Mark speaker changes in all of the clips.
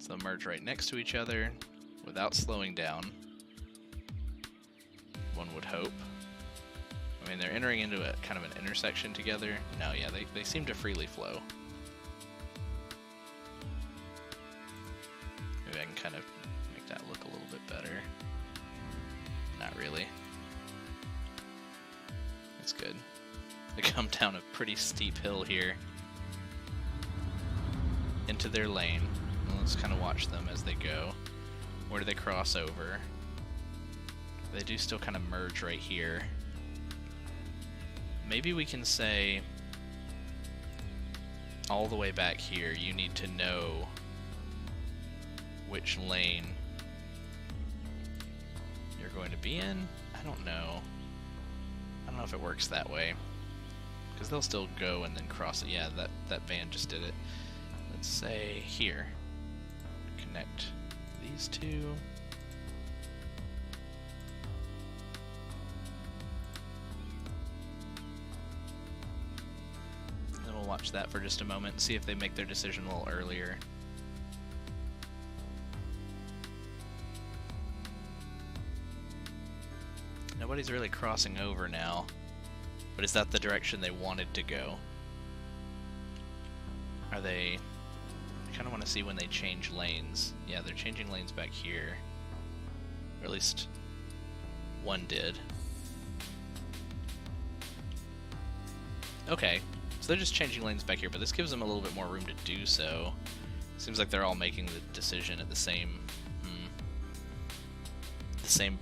Speaker 1: So they'll merge right next to each other without slowing down. One would hope. I mean, they're entering into a kind of an intersection together. No, yeah, they seem to freely flow. Maybe I can kind of make that look a little bit better. Not really. That's good. They come down a pretty steep hill here into their lane. Well, let's kind of watch them as they go. Where do they cross over? They do still kind of merge right here. Maybe we can say all the way back here, you need to know which lane you're going to be in. I don't know. I don't know if it works that way. Because they'll still go and then cross it. Yeah, that van just did it. Let's say here. Connect these two. And we'll watch that for just a moment and see if they make their decision a little earlier. Nobody's really crossing over now. But is that the direction they wanted to go? Are they... I kind of want to see when they change lanes. Yeah, they're changing lanes back here. Or at least one did. Okay, so they're just changing lanes back here, but this gives them a little bit more room to do so. Seems like they're all making the decision at the same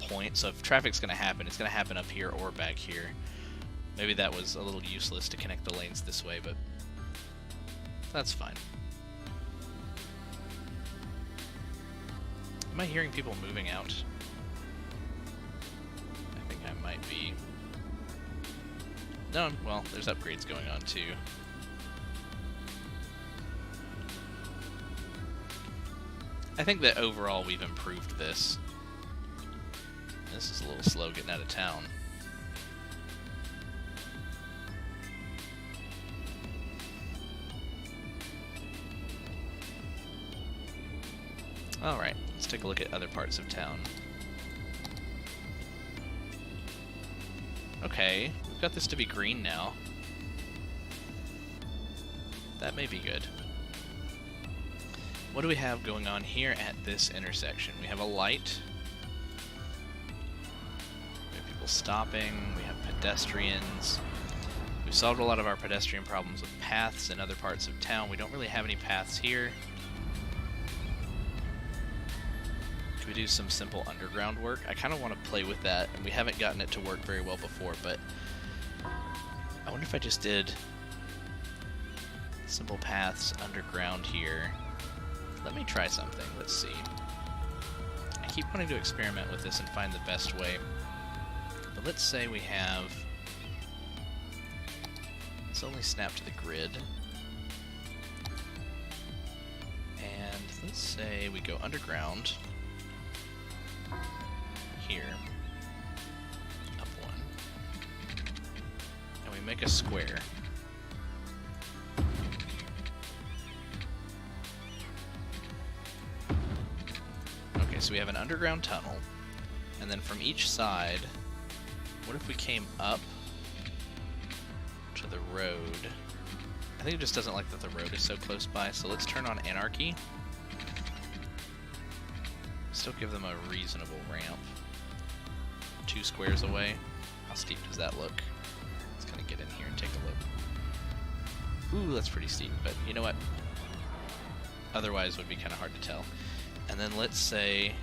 Speaker 1: point. So if traffic's going to happen, it's going to happen up here or back here. Maybe that was a little useless to connect the lanes this way, but that's fine. Am I hearing people moving out? I think I might be. No, well, there's upgrades going on too. I think that overall we've improved this. This is a little slow getting out of town. Alright, let's take a look at other parts of town. Okay, we've got this to be green now. That may be good. What do we have going on here at this intersection? We have a light. We have people stopping. We have pedestrians. We've solved a lot of our pedestrian problems with paths in other parts of town. We don't really have any paths here. Could we do some simple underground work? I kind of want to play with that, and we haven't gotten it to work very well before, but I wonder if I just did simple paths underground here. Let me try something. Let's see. I keep wanting to experiment with this and find the best way. But let's say we have... Let's only snap to the grid. And let's say we go underground. Here. Up one. And we make a square. Okay, so we have an underground tunnel, and then from each side, what if we came up to the road? I think it just doesn't like that the road is so close by, so let's turn on anarchy. Still give them a reasonable ramp. 2 squares away. How steep does that look? Let's kind of get in here and take a look. Ooh, that's pretty steep, but you know what? Otherwise it would be kind of hard to tell. And then let's say,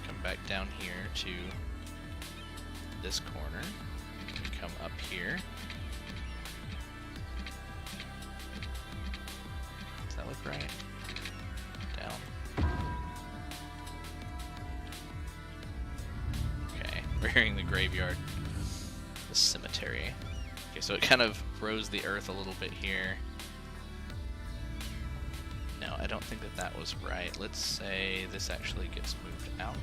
Speaker 1: come back down here to this corner. We come up here. Does that look right? Down. Okay, we're hearing the graveyard. The cemetery. Okay, so it kind of rose the earth a little bit here. No, I don't think that that was right. Let's say this actually gets moved out.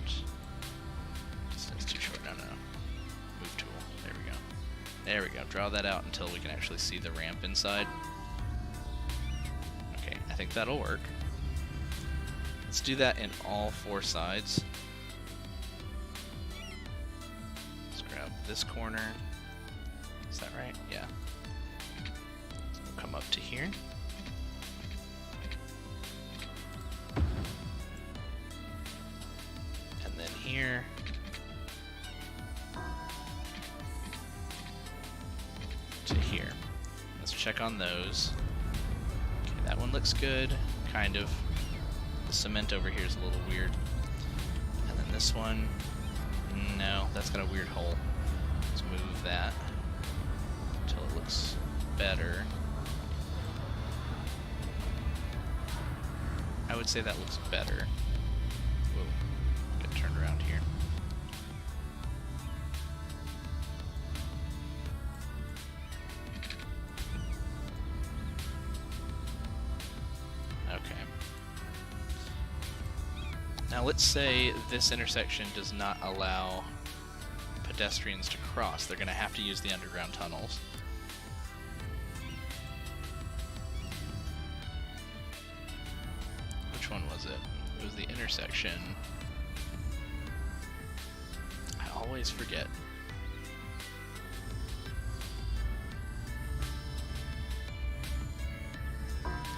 Speaker 1: Distance too short. No. Move tool. There we go. There we go. Draw that out until we can actually see the ramp inside. Okay, I think that'll work. Let's do that in all 4 sides. Let's grab this corner. Is that right? Yeah. So we'll come up to here. And then here. To here. Let's check on those. Okay, that one looks good, kind of. The cement over here is a little weird. And then this one, no, that's got a weird hole. Let's move that until it looks better. I would say that looks better. Whoa, get turned around here. Now let's say this intersection does not allow pedestrians to cross. They're going to have to use the underground tunnels. Which one was it? It was the intersection. I always forget.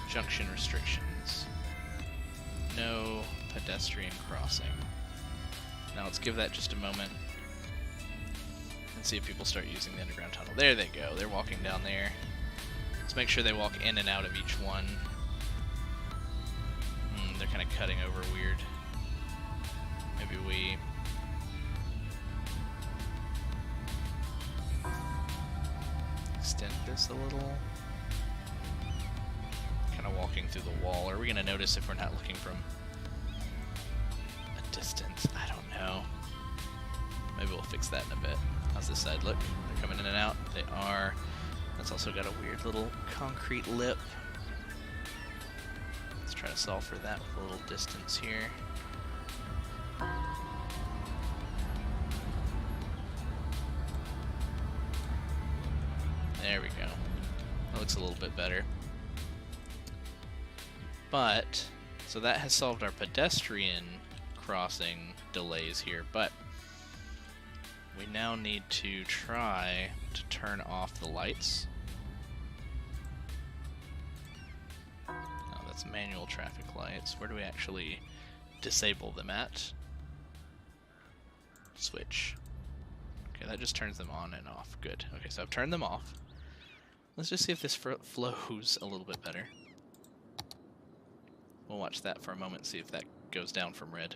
Speaker 1: Junction restrictions. No pedestrian crossing. Now let's give that just a moment and see if people start using the underground tunnel. There they go. They're walking down there. Let's make sure they walk in and out of each one. They're kind of cutting over weird. Maybe we... extend this a little. Kind of walking through the wall. Are we going to notice if we're not looking from a distance? I don't know. Maybe we'll fix that in a bit. How's this side look? They're coming in and out. They are. That's also got a weird little concrete lip. Let's try to solve for that with a little distance here. There we go. That looks a little bit better. But, so that has solved our pedestrian crossing delays here, but we now need to try to turn off the lights. Oh, that's manual traffic lights. Where do we actually disable them at? Switch. Okay, that just turns them on and off. Good. Okay, so I've turned them off. Let's just see if this flows a little bit better. We'll watch that for a moment, see if that goes down from red.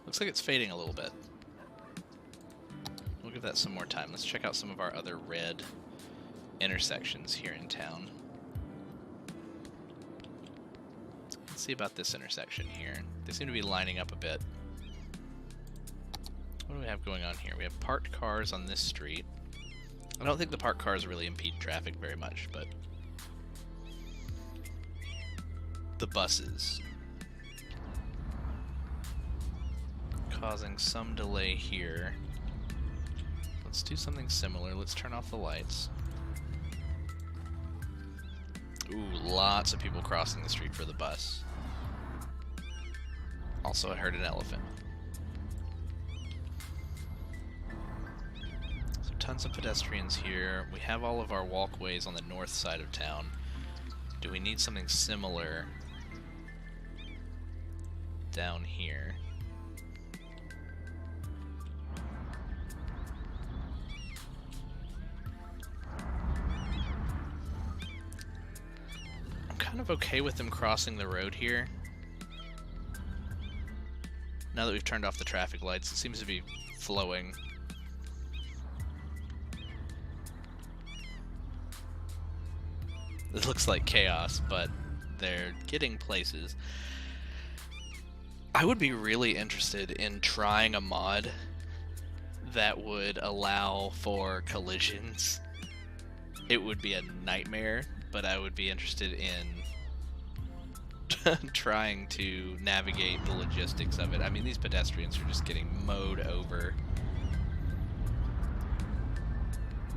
Speaker 1: Looks like it's fading a little bit. We'll give that some more time. Let's check out some of our other red intersections here in town. Let's see about this intersection here. They seem to be lining up a bit. What do we have going on here? We have parked cars on this street. I don't think the parked cars really impede traffic very much, but the buses causing some delay here. Let's do something similar. Let's turn off the lights. Ooh, lots of people crossing the street for the bus. Also, I heard an elephant. So tons of pedestrians here. We have all of our walkways on the north side of town. Do we need something similar down here? Kind of okay with them crossing the road here. Now that we've turned off the traffic lights, it seems to be flowing. It looks like chaos, but they're getting places. I would be really interested in trying a mod that would allow for collisions, it would be a nightmare, but I would be interested in trying to navigate the logistics of it. I mean, these pedestrians are just getting mowed over.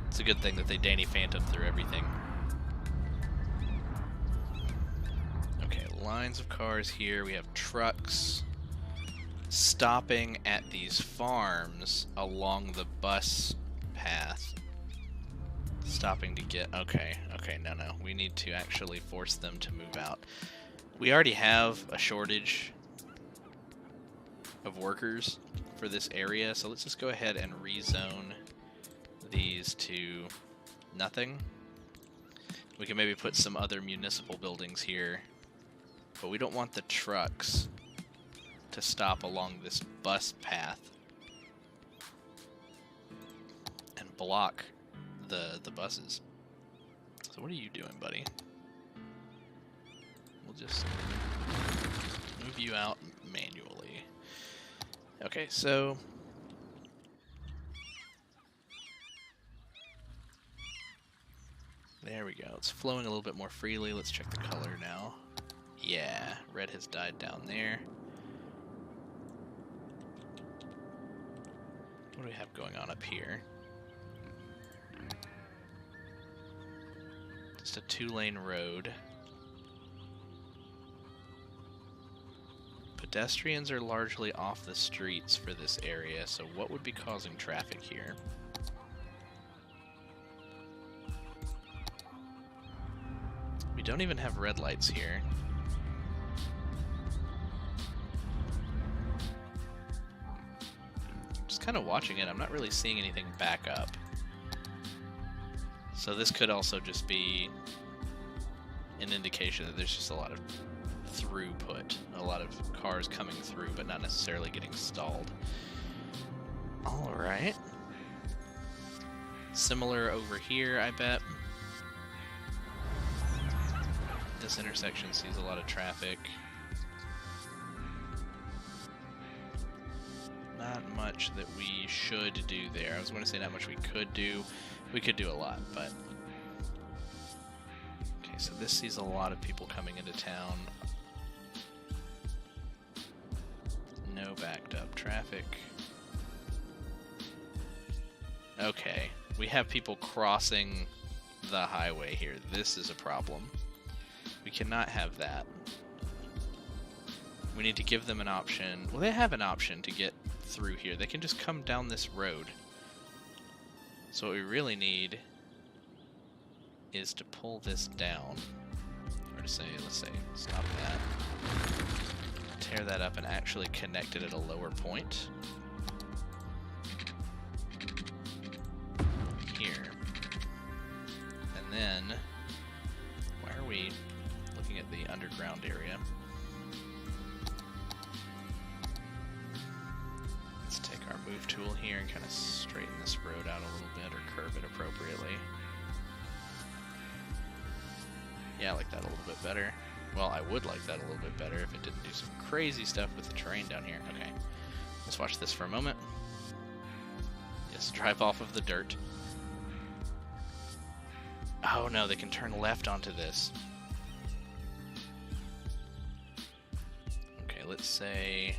Speaker 1: It's a good thing that they Danny Phantom through everything. Okay, lines of cars here. We have trucks stopping at these farms along the bus path. Stopping to get... Okay, no. We need to actually force them to move out. We already have a shortage of workers for this area, so let's just go ahead and rezone these to nothing. We can maybe put some other municipal buildings here, but we don't want the trucks to stop along this bus path and block the buses. So what are you doing, buddy? We'll just move you out manually. Okay, so there we go. It's flowing a little bit more freely. Let's check the color now. Yeah, red has died down there. What do we have going on up here? Just a 2-lane road. Pedestrians are largely off the streets for this area, so what would be causing traffic here? We don't even have red lights here. Just kind of watching it, I'm not really seeing anything back up. So this could also just be an indication that there's just a lot of throughput, a lot of cars coming through, but not necessarily getting stalled. Alright. Similar over here, I bet. This intersection sees a lot of traffic. Not much that we should do there. I was going to say not much we could do. We could do a lot, but... Okay, so this sees a lot of people coming into town. No backed up traffic. Okay, we have people crossing the highway here. This is a problem. We cannot have that. We need to give them an option. Well, they have an option to get through here. They can just come down this road. So what we really need is to pull this down. Or to say, let's say, stop that. Tear that up and actually connect it at a lower point. Here. And then, why are we looking at the underground area? Let's take our move tool here and kind of straighten this road out a little bit, or curve it appropriately. Yeah, I like that a little bit better. Well, I would like that a little bit better if it didn't do some crazy stuff with the terrain down here. Okay, let's watch this for a moment. Yes, drive off of the dirt. Oh no, they can turn left onto this. Okay, let's say...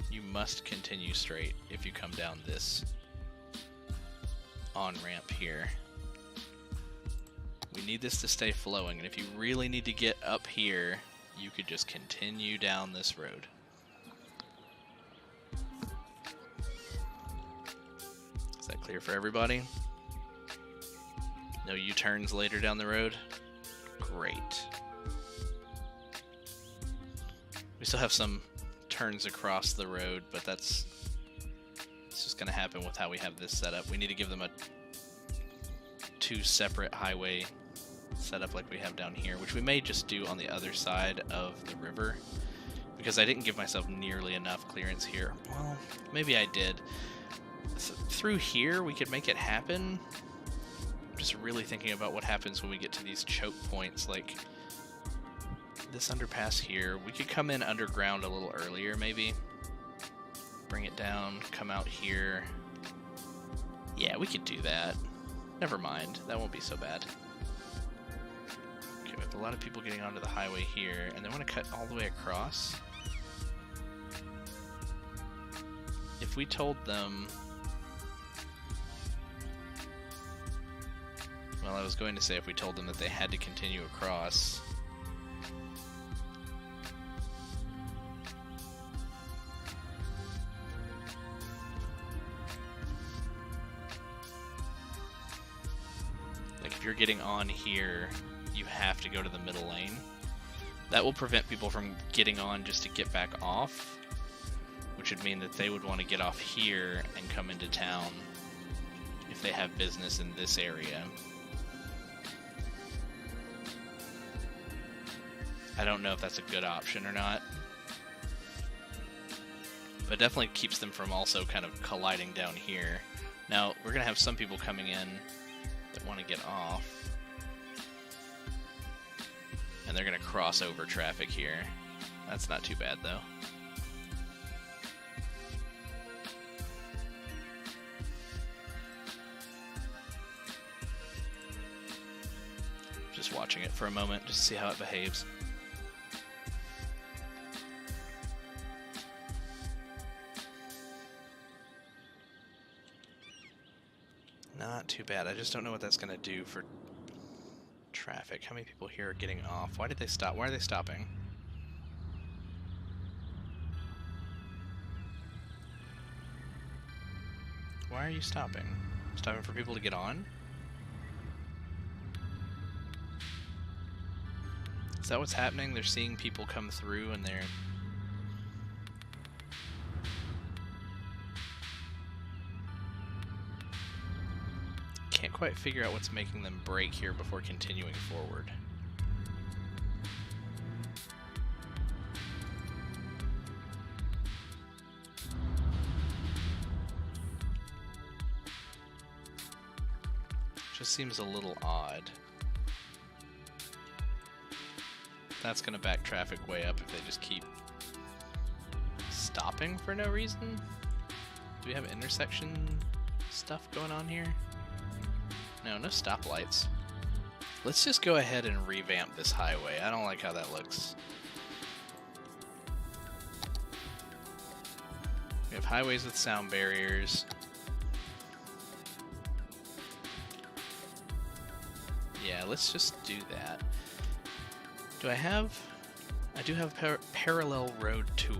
Speaker 1: You must continue straight if you come down this on-ramp here. We need this to stay flowing, and if you really need to get up here, you could just continue down this road. Is that clear for everybody? No U-turns later down the road? Great. We still have some turns across the road, but it's just going to happen with how we have this set up. We need to give them a 2 separate highway setup like we have down here, which we may just do on the other side of the river, because I didn't give myself nearly enough clearance here. Well, maybe I did. Through here, we could make it happen. I'm just really thinking about what happens when we get to these choke points. Like, this underpass here. We could come in underground a little earlier, maybe. Bring it down, come out here. Yeah, we could do that. Never mind, that won't be so bad. Okay, we have a lot of people getting onto the highway here, and they want to cut all the way across. If we told them... Well, I was going to say if we told them that they had to continue across... Like, if you're getting on here, you have to go to the middle lane. That will prevent people from getting on just to get back off, which would mean that they would want to get off here and come into town if they have business in this area. I don't know if that's a good option or not, but definitely keeps them from also kind of colliding down here. Now, we're going to have some people coming in that want to get off, and they're going to cross over traffic here. That's not too bad, though. Just watching it for a moment, just to see how it behaves. Not too bad. I just don't know what that's going to do for traffic. How many people here are getting off? Why did they stop? Why are they stopping? Why are you stopping? Stopping for people to get on? Is that what's happening? They're seeing people come through and they're... Can't quite figure out what's making them brake here before continuing forward. Just seems a little odd. That's gonna back traffic way up if they just keep stopping for no reason. Do we have intersection stuff going on here? No, no stoplights. Let's just go ahead and revamp this highway. I don't like how that looks. We have highways with sound barriers. Yeah, let's just do that. Do I have... I do have parallel road tool.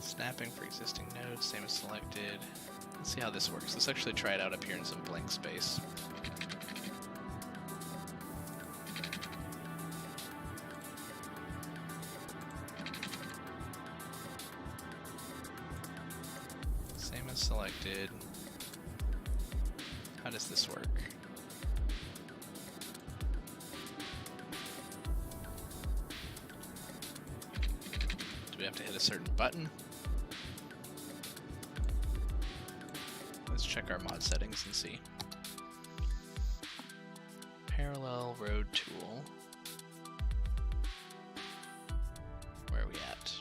Speaker 1: Snapping for existing nodes, same as selected. Let's see how this works. Let's actually try it out up here in some blank space. Same as selected. How does this work? Do we have to hit a certain button? Let's check our mod settings and see. Parallel road tool. Where are we at?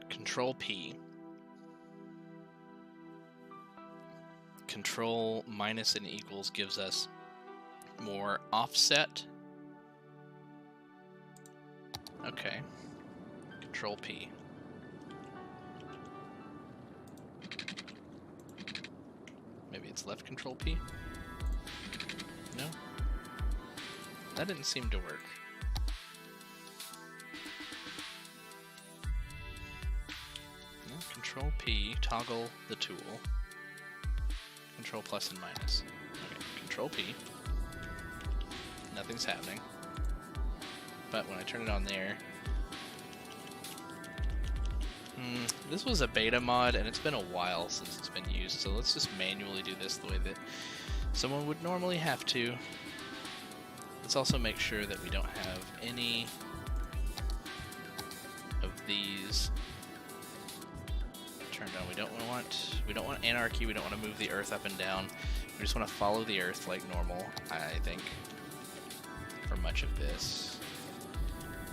Speaker 1: Control P. Control minus and equals gives us more offset. Okay. Control P. Maybe it's left Control P? No? That didn't seem to work. No, Control P, toggle the tool. Control plus and minus. Okay, Control P. Nothing's happening. But when I turn it on there... this was a beta mod, and it's been a while since it's been used, so let's just manually do this the way that someone would normally have to. Let's also make sure that we don't have any of these turned on. We don't want anarchy. We don't want to move the Earth up and down. We just want to follow the Earth like normal, I think, for much of this.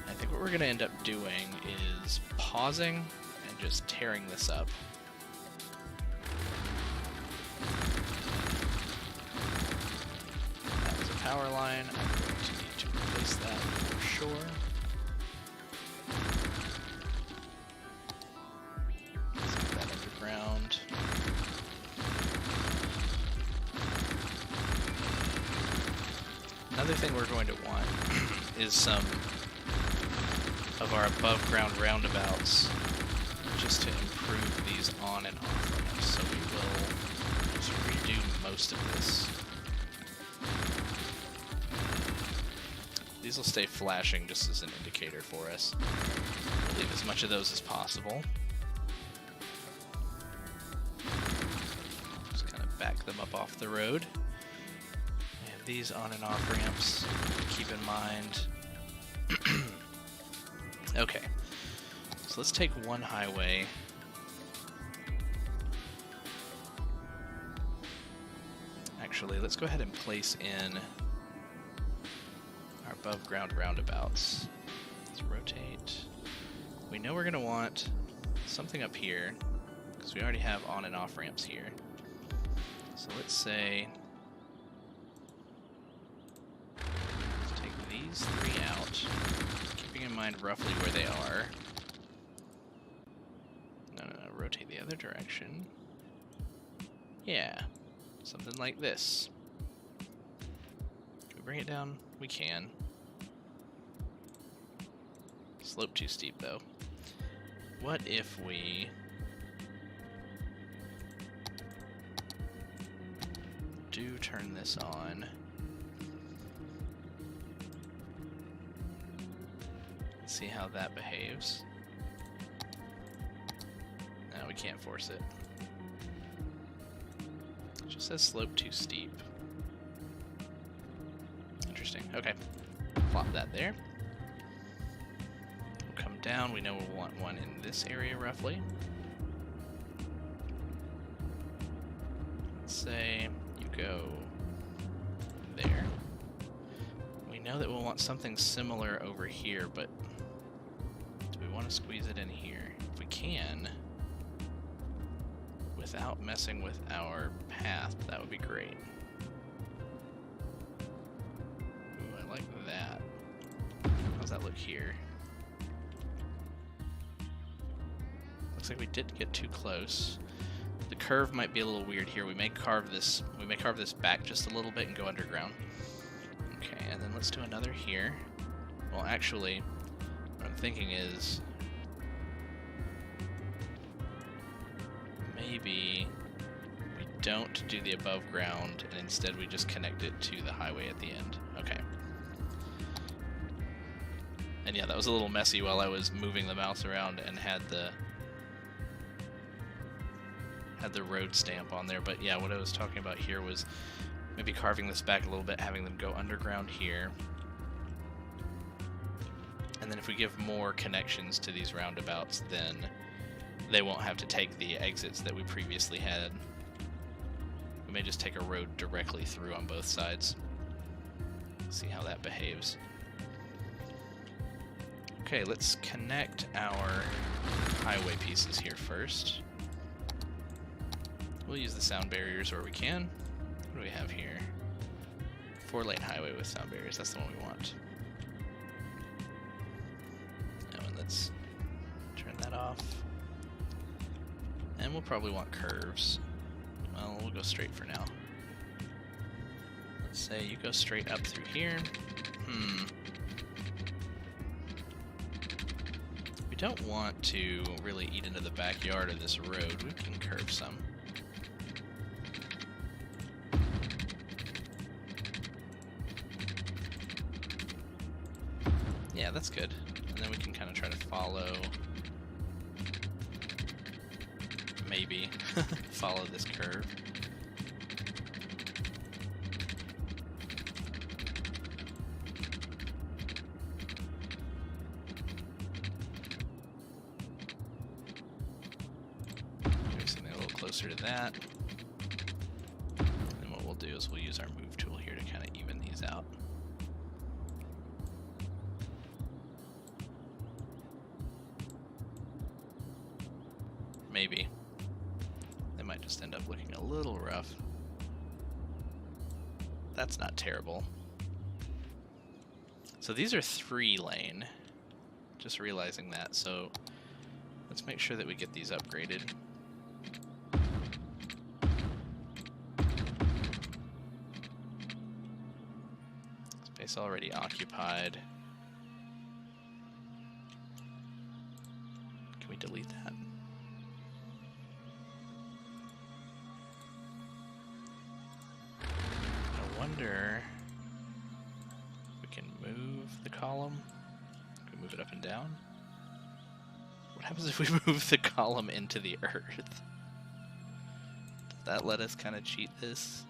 Speaker 1: I think what we're going to end up doing is pausing and just tearing this up. That was a power line. I'm going to need to replace that for sure. Let's get that underground. Another thing we're going to want is some of our above ground roundabouts just to improve these on and off ramps. So we will just redo most of this. These will stay flashing just as an indicator for us. We'll leave as much of those as possible. Just kind of back them up off the road. These on and off ramps to keep in mind. Okay, so let's take one highway. Actually, let's go ahead and place in our above ground roundabouts. Let's rotate. We know we're going to want something up here because we already have on and off ramps here. So let's say these three out, keeping in mind roughly where they are. No, rotate the other direction. Yeah, something like this. Can we bring it down? We can. Slope too steep though. What if we do turn this on? See how that behaves. No, we can't force it. It just says slope too steep. Interesting. Okay. Plop that there. We'll come down. We know we'll want one in this area roughly. Let's say you go there. We know that we'll want something similar over here, but we want to squeeze it in here. If we can, without messing with our path, that would be great. Ooh, I like that. How's that look here? Looks like we did get too close. The curve might be a little weird here. We may carve this back just a little bit and go underground. Okay, and then let's do another here. Well, actually, what I'm thinking is maybe we don't do the above ground and instead we just connect it to the highway at the end. Okay. And yeah, that was a little messy while I was moving the mouse around and had the road stamp on there. But yeah, what I was talking about here was maybe carving this back a little bit, having them go underground here. And then if we give more connections to these roundabouts, then they won't have to take the exits that we previously had. We may just take a road directly through on both sides. See how that behaves. Okay, let's connect our highway pieces here first. We'll use the sound barriers where we can. What do we have here? 4-lane highway with sound barriers. That's the one we want. Let's turn that off. And we'll probably want curves. Well, we'll go straight for now. Let's say you go straight up through here. We don't want to really eat into the backyard of this road. We can curve some. Yeah, that's good. And then we can kind of try to follow, maybe, follow this curve. closer to that. And what we'll do is we'll use our move tool here to kind of even these out. Maybe. They might just end up looking a little rough. That's not terrible. So these are 3-lane. Just realizing that, so let's make sure that we get these upgraded. Space already occupied. Can we delete that? I wonder if we can move the column. Can we move it up and down? What happens if we move the column into the earth? Does that let us kind of cheat this?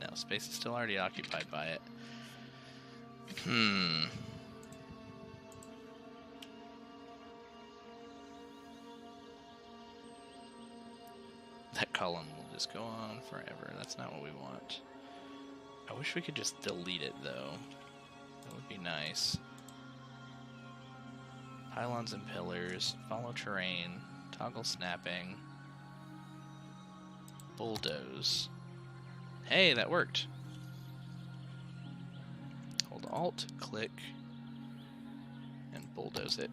Speaker 1: No, space is still already occupied by it. That column will just go on forever. That's not what we want. I wish we could just delete it, though. That would be nice. Pylons and pillars, follow terrain, toggle snapping, bulldoze. Hey, that worked. Hold Alt, click, and bulldoze it.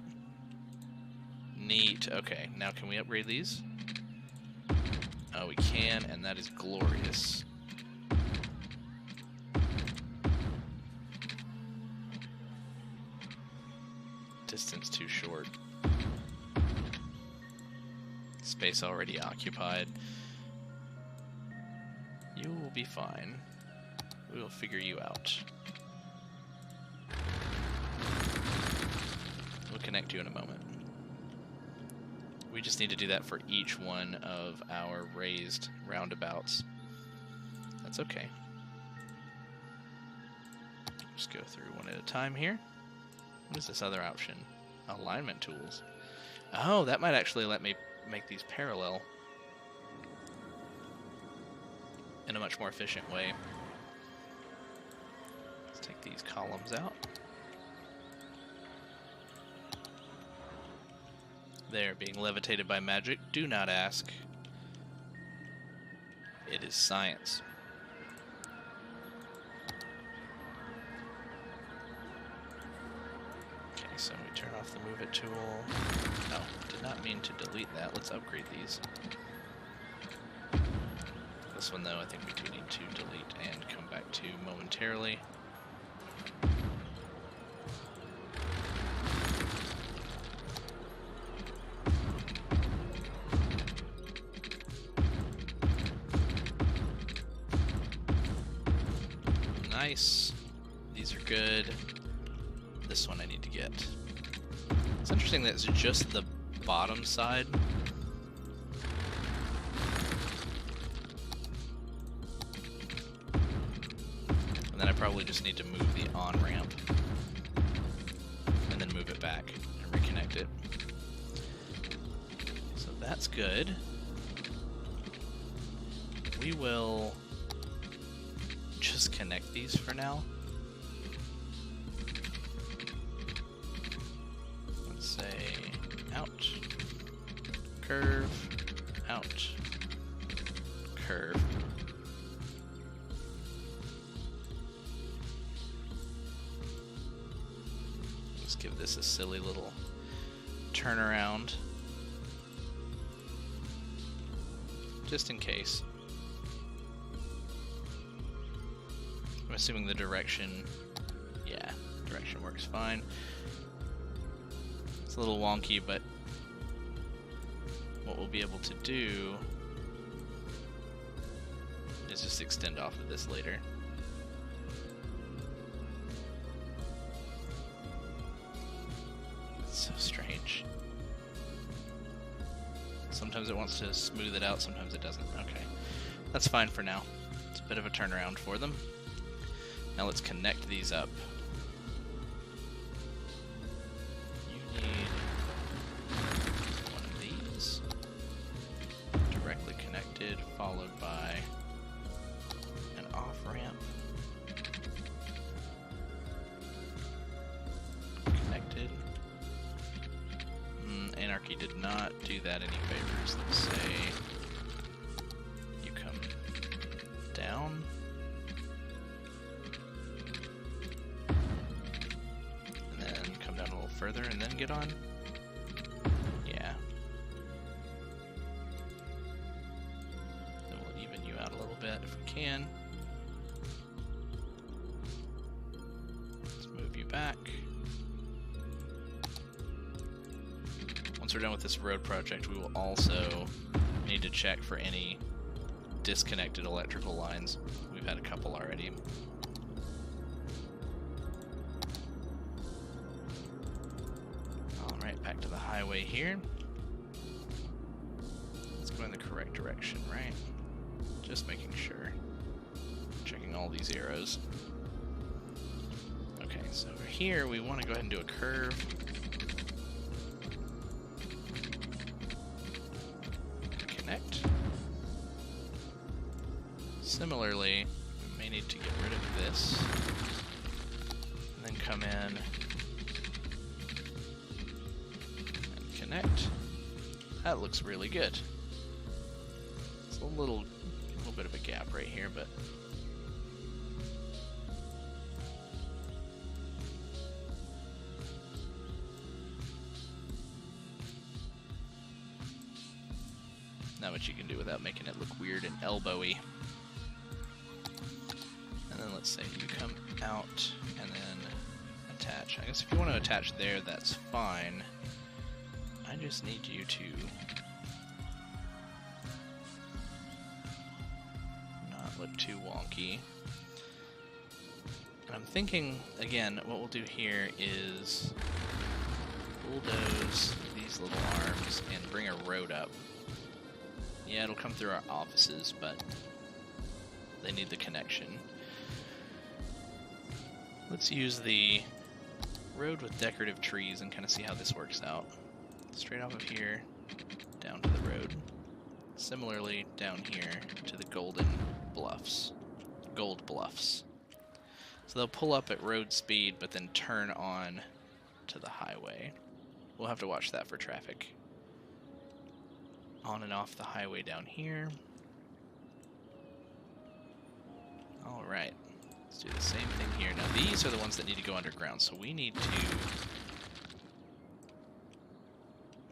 Speaker 1: Neat. Okay, now can we upgrade these? Oh, we can, and that is glorious. Distance too short. Space already occupied. You will be fine. We will figure you out. We'll connect you in a moment. We just need to do that for each one of our raised roundabouts. That's okay. Just go through one at a time here. What is this other option? Alignment tools. Oh, that might actually let me make these parallel in a much more efficient way. Let's take these columns out. They're being levitated by magic. Do not ask. It is science. Okay, so we turn off the Move It tool. No, did not mean to delete that. Let's upgrade these. This one, though, I think we do need to delete and come back to momentarily. Nice. These are good. This one I need to get. It's interesting that it's just the bottom side. And then I probably just need to move the on-ramp. And then move it back and reconnect it. So that's good. We will just connect these for now. Let's say out, curve, out, curve. Let's give this a silly little turnaround, just in case. I'm assuming the direction, yeah, direction works fine. It's a little wonky, but what we'll be able to do is just extend off of this later. It's so strange. Sometimes it wants to smooth it out, sometimes it doesn't. Okay, that's fine for now. It's a bit of a turnaround for them. Now let's connect these up. You need one of these to wonky. Did not do that any favors. Let's say you come down. And then come down a little further and then get on. Yeah. Then we'll even you out a little bit if we can. Let's move you back. Once we're done with this road project, we will also need to check for any disconnected electrical lines. We've had a couple already. Alright, back to the highway here. Let's go in the correct direction, right? Just making sure. Checking all these arrows. Okay, so over here we want to go ahead and do a curve. Connect. Similarly, we may need to get rid of this, and then come in and connect. That looks really good. It's a little bit of a gap right here, but not much you can do without making it look weird and elbowy. And then let's say you come out and then attach. I guess if you want to attach there, that's fine. I just need you to not look too wonky. And I'm thinking, again, what we'll do here is bulldoze these little arms and bring a road up. Yeah, it'll come through our offices, but they need the connection. Let's use the road with decorative trees and kind of see how this works out. Straight off of here, down to the road. Similarly, down here to the gold bluffs. So they'll pull up at road speed, but then turn on to the highway. We'll have to watch that for traffic. On and off the highway down here. Alright, let's do the same thing here. Now these are the ones that need to go underground, so we need to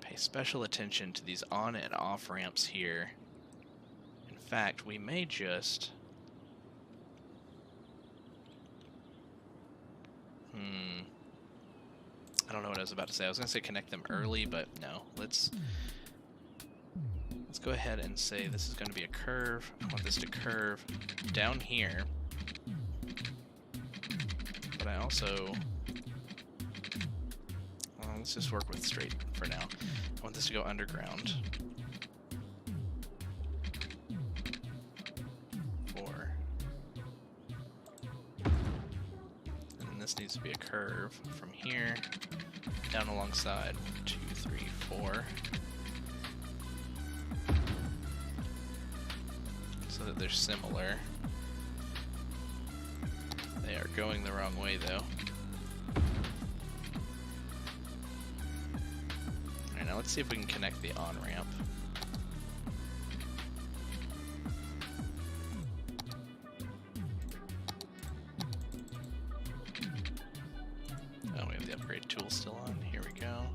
Speaker 1: pay special attention to these on and off ramps here. In fact, we may just... I don't know what I was about to say. I was going to say connect them early, but no. Let's go ahead and say this is going to be a curve. I want this to curve down here. But I also... Well, let's just work with straight for now. I want this to go underground. 4. And then this needs to be a curve from here down alongside 2, 3, 4. So that they're similar. They are going the wrong way though. Alright, now let's see if we can connect the on-ramp. Oh, we have the upgrade tool still on. Here we go.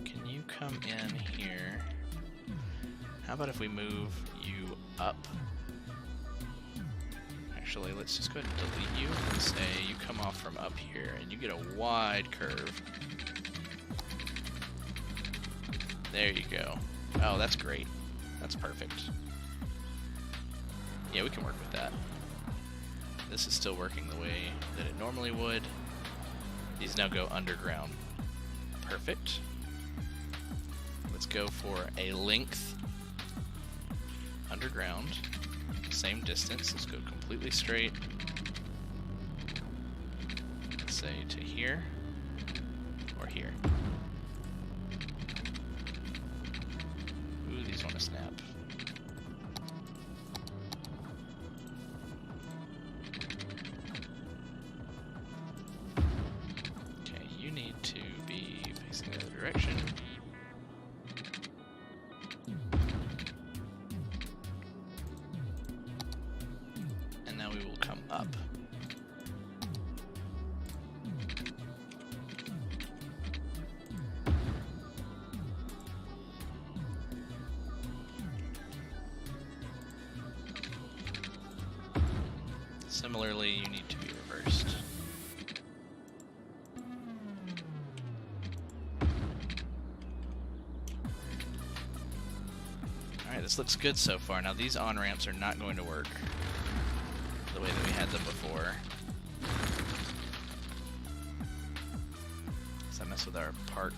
Speaker 1: Can you come in here? How about if we move you up? Actually, let's just go ahead and delete you and say you come off from up here and you get a wide curve. There you go. Oh, that's great. That's perfect. Yeah, we can work with that. This is still working the way that it normally would. These now go underground. Perfect. Let's go for a length underground. Same distance. Let's go completely straight. Let's say to here or here. Ooh, these want to snap. Okay, you need to be facing the other direction. Now we will come up. Similarly, you need to be reversed. Alright, this looks good so far. Now these on-ramps are not going to work the way that we had them before. Does that mess with our park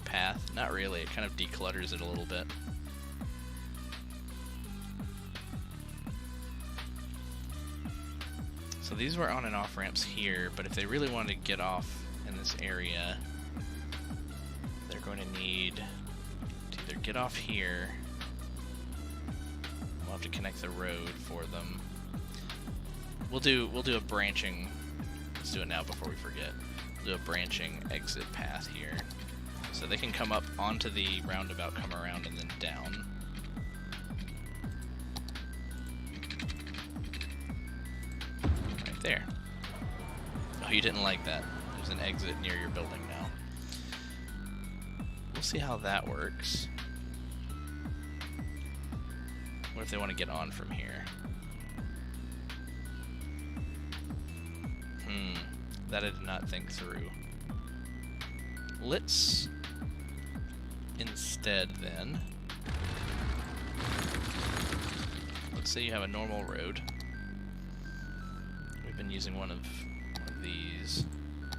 Speaker 1: path? Not really, it kind of declutters it a little bit. So these were on and off ramps here, but if they really wanted to get off in this area, they're going to need to either get off here. We'll have to connect the road for them. We'll do a branching. Let's do it now before we forget. We'll do a branching exit path here, so they can come up onto the roundabout, come around, and then down. There. Oh, you didn't like that. There's an exit near your building now. We'll see how that works. What if they want to get on from here? That I did not think through. Let's instead then, let's say you have a normal road. We've been using one of these.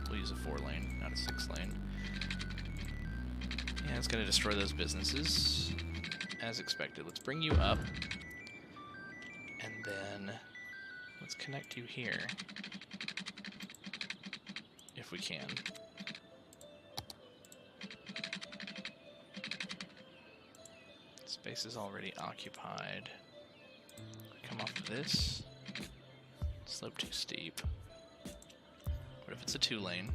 Speaker 1: We'll use a 4-lane, not a 6-lane. Yeah, it's going to destroy those businesses, as expected. Let's bring you up, and then let's connect you here, if we can. Space is already occupied. Come off of this. Slope too steep. What if it's a 2-lane?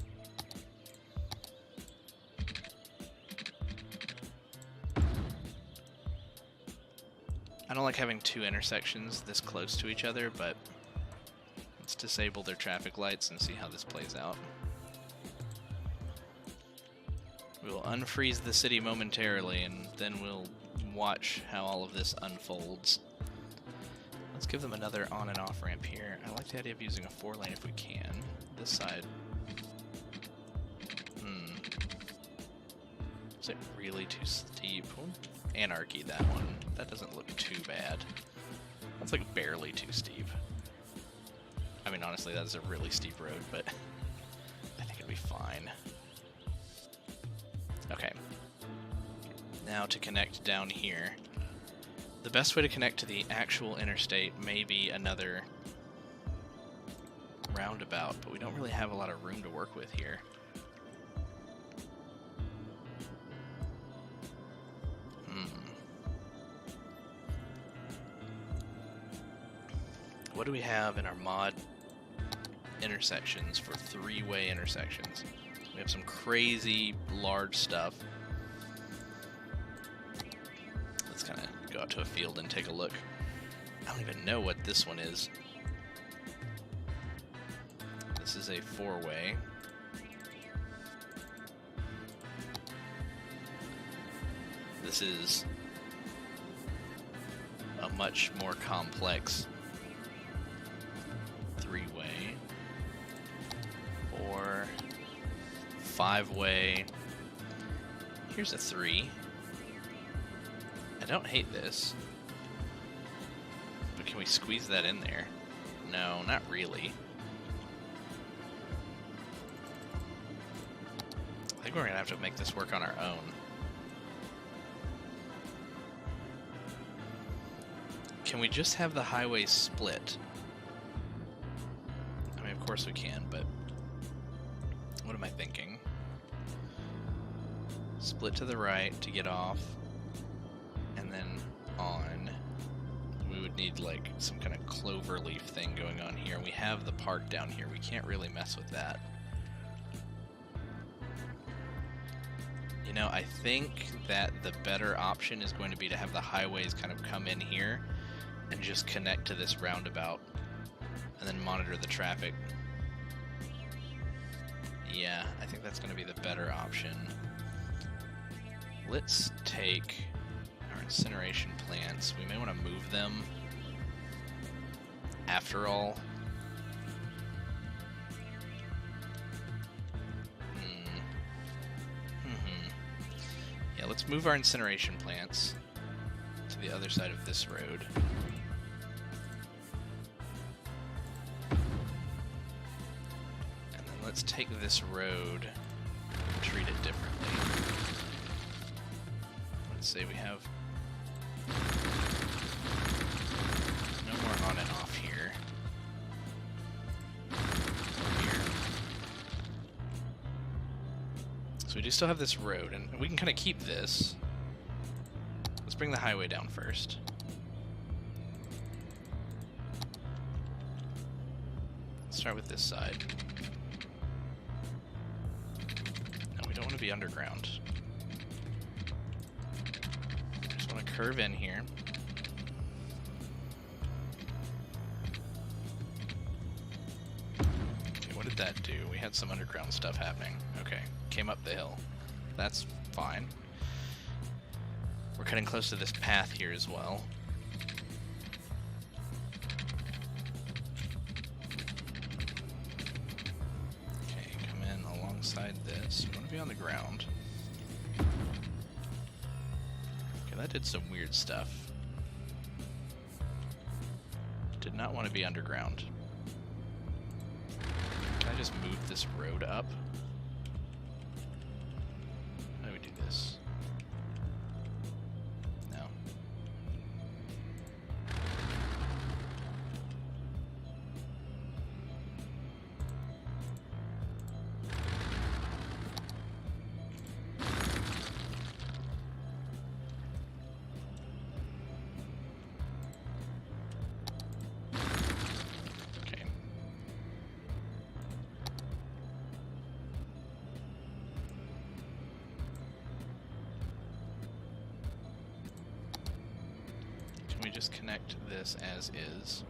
Speaker 1: I don't like having two intersections this close to each other, but let's disable their traffic lights and see how this plays out. We will unfreeze the city momentarily, and then we'll watch how all of this unfolds. Let's give them another on and off ramp here. I like the idea of using a 4-lane if we can. This side. Is it really too steep? Oh, anarchy, that one. That doesn't look too bad. That's like barely too steep. I mean, honestly, that's a really steep road, but I think it'll be fine. Okay. Now to connect down here. The best way to connect to the actual interstate may be another roundabout, but we don't really have a lot of room to work with here. What do we have in our mod intersections for 3-way intersections? We have some crazy large stuff. Let's kind of go out to a field and take a look. I don't even know what this one is. This is a 4-way. This is a much more complex 3-way. 4, 5-way. Here's a 3. I don't hate this. But can we squeeze that in there? No, not really. I think we're going to have to make this work on our own. Can we just have the highways split? I mean, of course we can, but what am I thinking? Split to the right to get off, and then on. We would need like some kind of clover leaf thing going on here. We have the park down here. We can't really mess with that. You know, I think that the better option is going to be to have the highways kind of come in here and just connect to this roundabout and then monitor the traffic. Yeah, I think that's going to be the better option. Let's take our incineration plants. We may want to move them after all. Yeah, let's move our incineration plants to the other side of this road. And then let's take this road and treat it differently. Let's say we have no more on and off here. So we do still have this road, and we can kind of keep this. Let's bring the highway down first. Let's start with this side. No, we don't want to be underground. Just want to curve in here. Okay, what did that do? We had some underground stuff happening. Okay. Came up the hill. That's fine. We're cutting close to this path here as well. Okay, come in alongside this. We want to be on the ground. Okay, that did some weird stuff. Did not want to be underground. Can I just move this road up? No. Okay. We just connect this as is.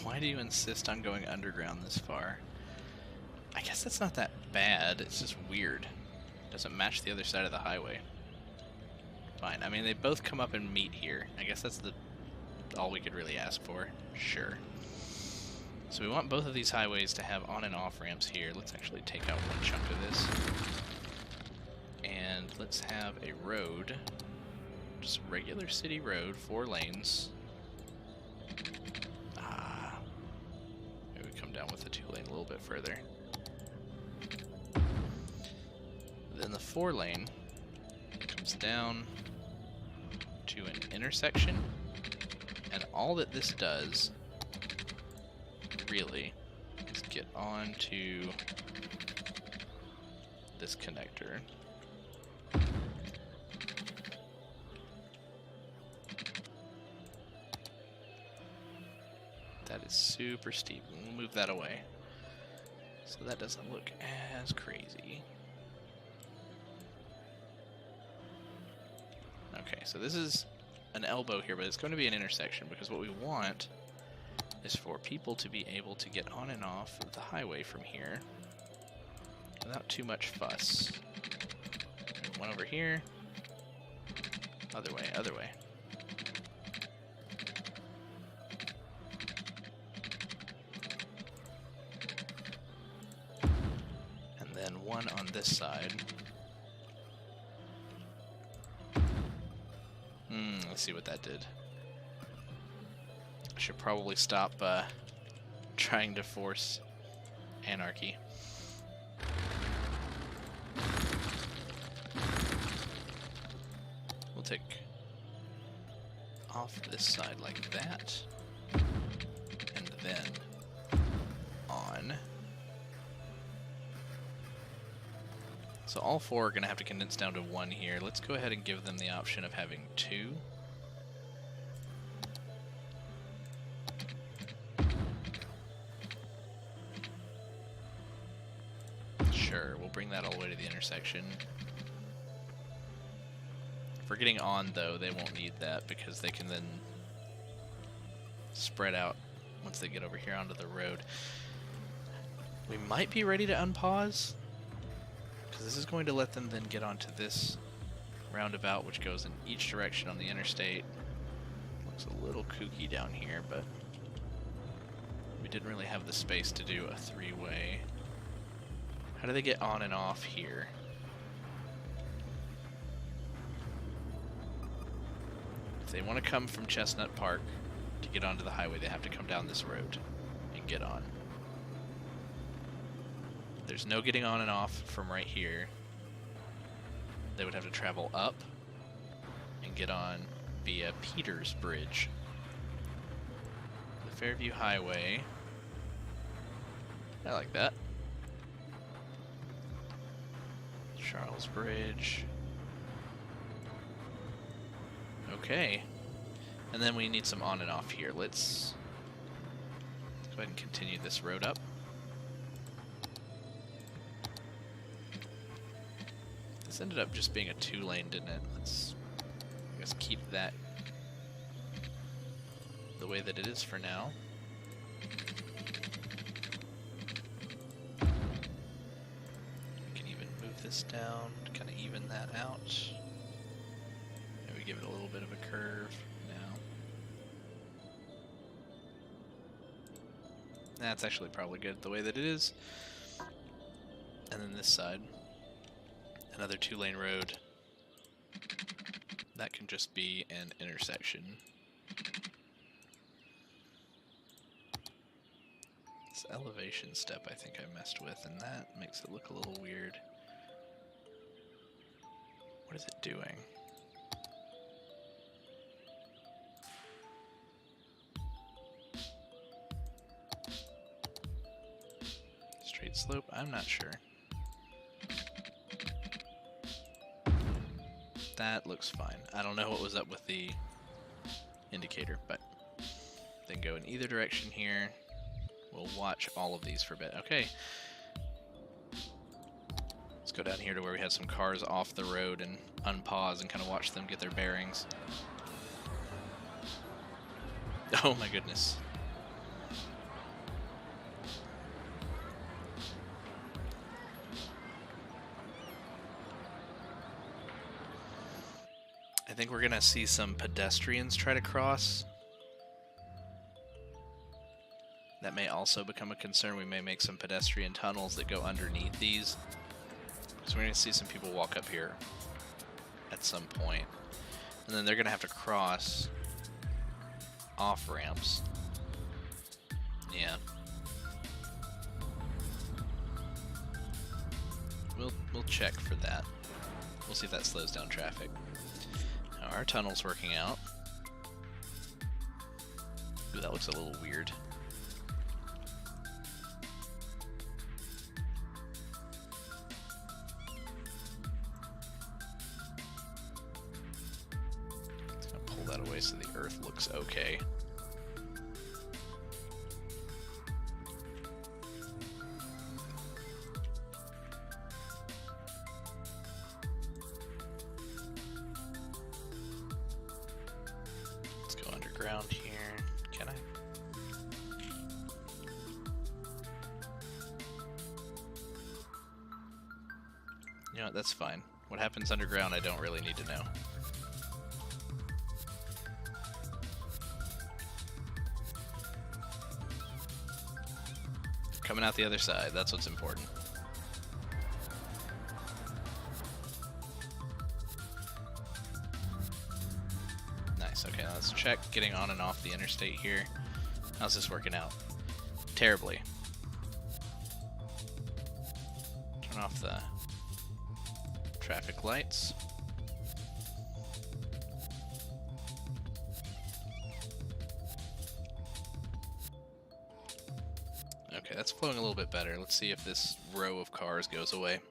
Speaker 1: Why do you insist on going underground this far? I guess that's not that bad, it's just weird. Doesn't match the other side of the highway. Fine. I mean, they both come up and meet here. I guess that's all we could really ask for. Sure. So we want both of these highways to have on and off ramps here. Let's actually take out one chunk of this. And let's have a road. Just a regular city road, 4 lanes. Maybe we come down with the 2-lane a little bit further. Then the 4-lane comes down to an intersection, and all that this does really is get onto this connector. That is super steep. We'll move that away so that doesn't look as crazy. Okay, so this is an elbow here, but it's going to be an intersection because what we want is for people to be able to get on and off of the highway from here without too much fuss. One over here. Other way, other way. And then one on this side. Let's see what that did. I should probably stop trying to force anarchy. We'll take off this side like that, and then on. So all 4 are going to have to condense down to 1 here. Let's go ahead and give them the option of having 2. Sure, we'll bring that all the way to the intersection. If we're getting on, though, they won't need that because they can then spread out once they get over here onto the road. We might be ready to unpause, because this is going to let them then get onto this roundabout, which goes in each direction on the interstate. Looks a little kooky down here, but we didn't really have the space to do a three-way. How do they get on and off here? If they want to come from Chestnut Park to get onto the highway, they have to come down this road and get on. There's no getting on and off from right here. They would have to travel up and get on via Peters Bridge. The Fairview Highway. I like that. Charles Bridge. Okay. And then we need some on and off here. Let's go ahead and continue this road up. This ended up just being a 2-lane, didn't it? Let's, I guess, keep that the way that it is for now. We can even move this down to kind of even that out. Maybe give it a little bit of a curve now. That's actually probably good the way that it is. And then this side. Another 2-lane road. That can just be an intersection. This elevation step I think I messed with, and that makes it look a little weird. What is it doing? Straight slope? I'm not sure. That looks fine. I don't know what was up with the indicator, but they can go in either direction here. We'll watch all of these for a bit. Okay. Let's go down here to where we had some cars off the road and unpause and kind of watch them get their bearings. Oh my goodness. I think we're gonna see some pedestrians try to cross. That may also become a concern. We may make some pedestrian tunnels that go underneath these. So we're gonna see some people walk up here at some point. And then they're gonna have to cross off ramps. Yeah. We'll check for that. We'll see if that slows down traffic. Now our tunnel's working out. Ooh, that looks a little weird. It's gonna pull that away so the earth looks okay. Ground here. Can I? You know what, that's fine. What happens underground I don't really need to know. Coming out the other side, that's what's important. Okay, let's check getting on and off the interstate here. How's this working out? Terribly. Turn off the traffic lights. Okay, that's flowing a little bit better. Let's see if this row of cars goes away.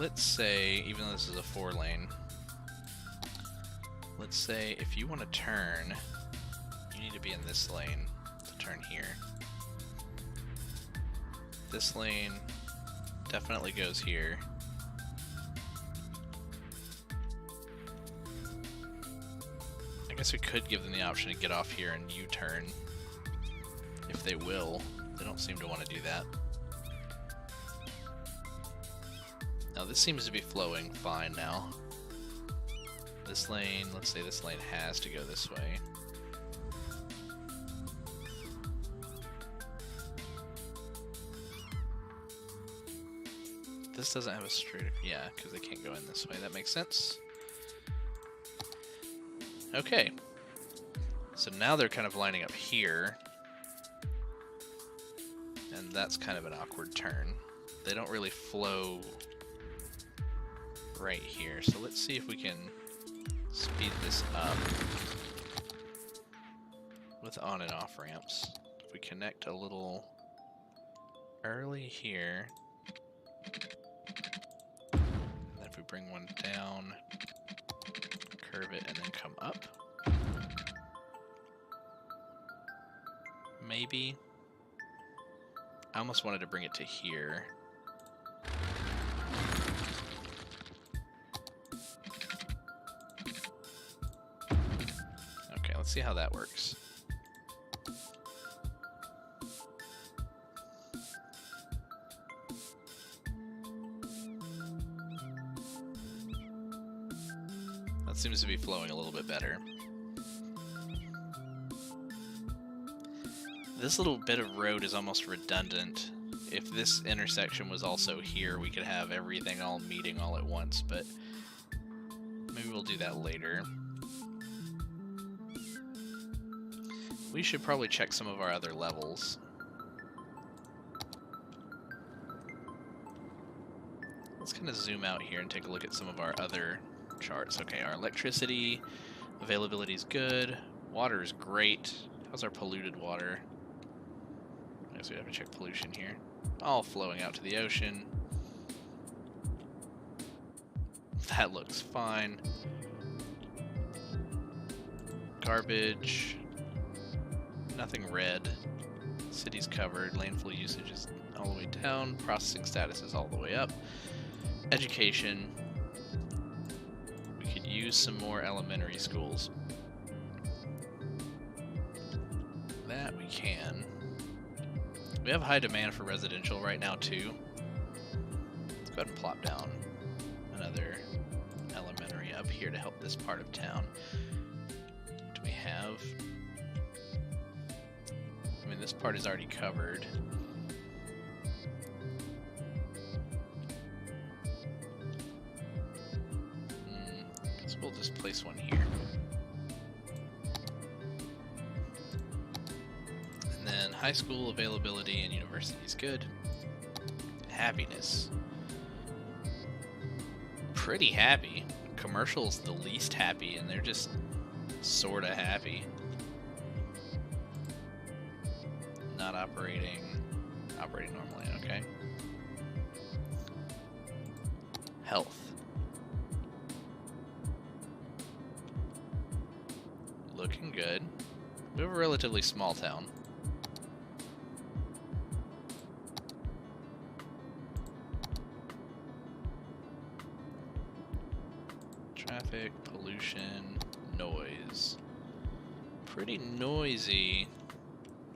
Speaker 1: let's say, even though this is a 4-lane, let's say if you want to turn, you need to be in this lane to turn here. This lane definitely goes here. I guess we could give them the option to get off here and U-turn, if they will. They don't seem to want to do that. Now this seems to be flowing fine now. This lane, let's say this lane has to go this way. This doesn't have a straight, yeah, because they can't go in this way. That makes sense. Okay. So now they're kind of lining up here. And that's kind of an awkward turn. They don't really flow right here. So let's see if we can speed this up with on and off ramps. If we connect a little early here, and if we bring one down, curve it, and then come up, maybe. I almost wanted to bring it to here. Okay, let's see how that works. That seems to be flowing a little bit better. This little bit of road is almost redundant. If this intersection was also here, we could have everything all meeting all at once, but maybe we'll do that later. We should probably check some of our other levels. Let's kind of zoom out here and take a look at some of our other charts. Okay, our electricity availability is good. Water is great. How's our polluted water? I guess we have to check pollution here. All flowing out to the ocean. That looks fine. Garbage. Nothing red. City's covered. Landfill usage is all the way down. Processing status is all the way up. Education. We could use some more elementary schools. That we can. We have high demand for residential right now too. Let's go ahead and plop down another elementary up here to help this part of town. Do we have... I mean, this part is already covered. So we'll just place one here. And then high school availability and university is good. Happiness. Pretty happy. Commercial's the least happy, and they're just sorta happy. Not operating normally, okay. Health. Looking good. We have a relatively small town. Traffic, pollution, noise. Pretty noisy,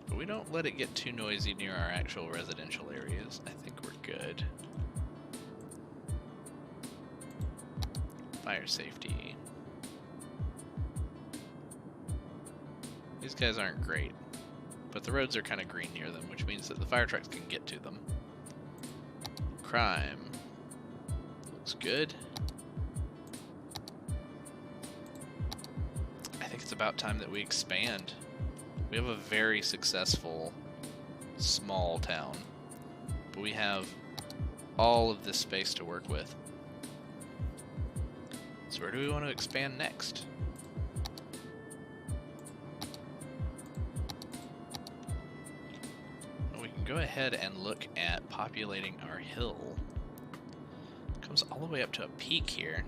Speaker 1: but we don't let it get too noisy near our actual residential areas. I think we're good. Fire safety. These guys aren't great, but the roads are kind of green near them, which means that the fire trucks can get to them. Crime. Looks good. I think it's about time that we expand. We have a very successful small town, but we have all of this space to work with. So where do we want to expand next? Well, we can go ahead and look at populating our hill. Comes all the way up to a peak here.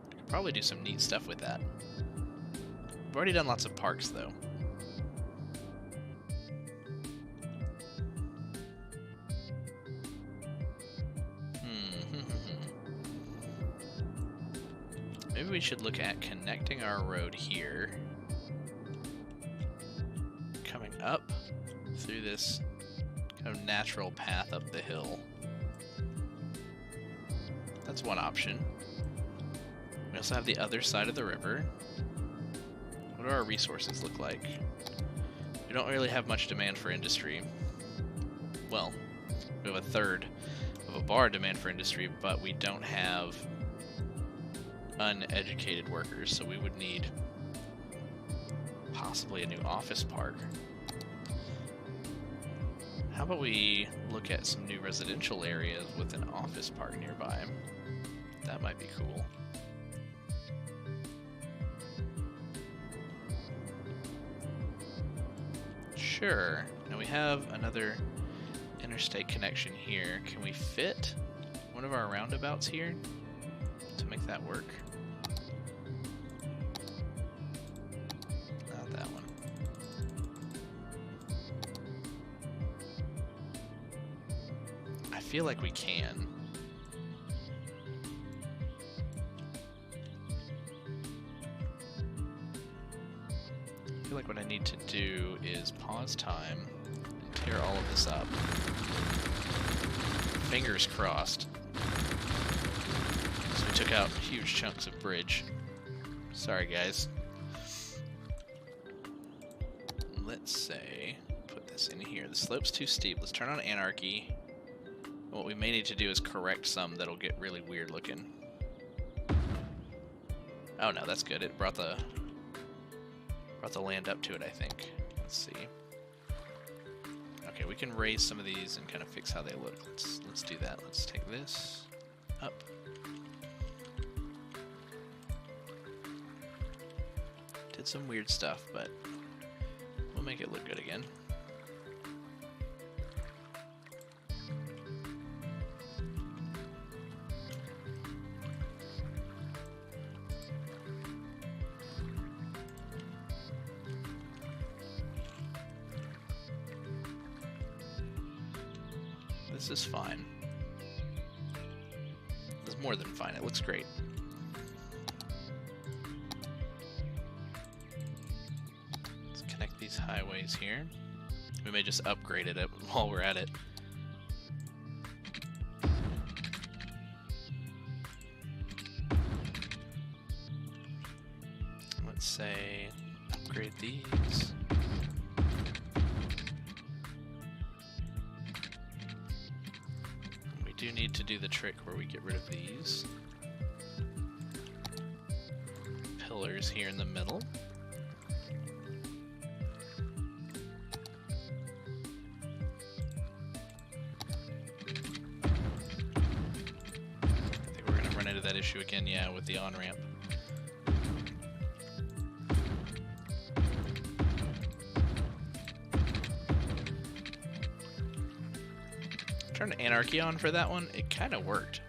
Speaker 1: Could probably do some neat stuff with that. We've already done lots of parks, though. Maybe we should look at connecting our road here, coming up through this kind of natural path up the hill. That's one option. We also have the other side of the river. What do our resources look like? We don't really have much demand for industry. Well, we have a third of a bar demand for industry, but we don't have uneducated workers, so we would need possibly a new office park. How about we look at some new residential areas with an office park nearby? That might be cool. Sure. Now we have another interstate connection here. Can we fit one of our roundabouts here to make that work? Not that one. I feel like we can. I feel like what I need to do is pause time and tear all of this up. Fingers crossed. So we took out huge chunks of bridge. Sorry, guys. Let's say, put this in here. The slope's too steep. Let's turn on anarchy. What we may need to do is correct some that'll get really weird looking. Oh no, that's good. It brought the land up to it, I think. Let's see. Okay, we can raise some of these and kind of fix how they look. Let's do that. Let's take this up. Did some weird stuff, but we'll make it look good again. This is fine. It's more than fine. It looks great. Let's connect these highways here. We may just upgrade it while we're at it. Let's say upgrade these. Do need to do the trick where we get rid of these pillars here in the middle. I think we're gonna run into that issue again, yeah, with the on-ramp. Turned anarchy on for that one. It kind of worked.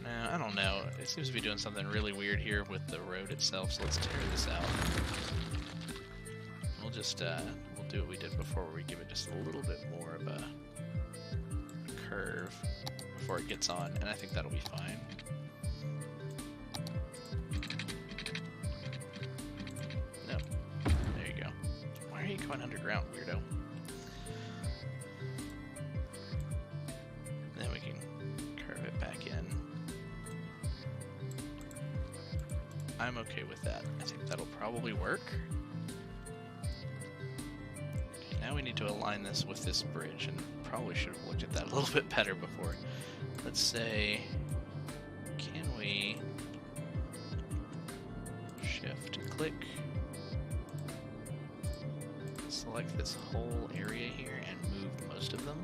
Speaker 1: I don't know. It seems to be doing something really weird here with the road itself, so let's tear this out. We'll just, we'll do what we did before, where we give it just a little bit more of a curve before it gets on, and I think that'll be fine. No. There you go. Why are you going underground, weirdo? I'm okay with that. I think that'll probably work. Okay, now we need to align this with this bridge, and probably should have looked at that a little bit better before. Let's say, can we shift click, select this whole area here and move most of them?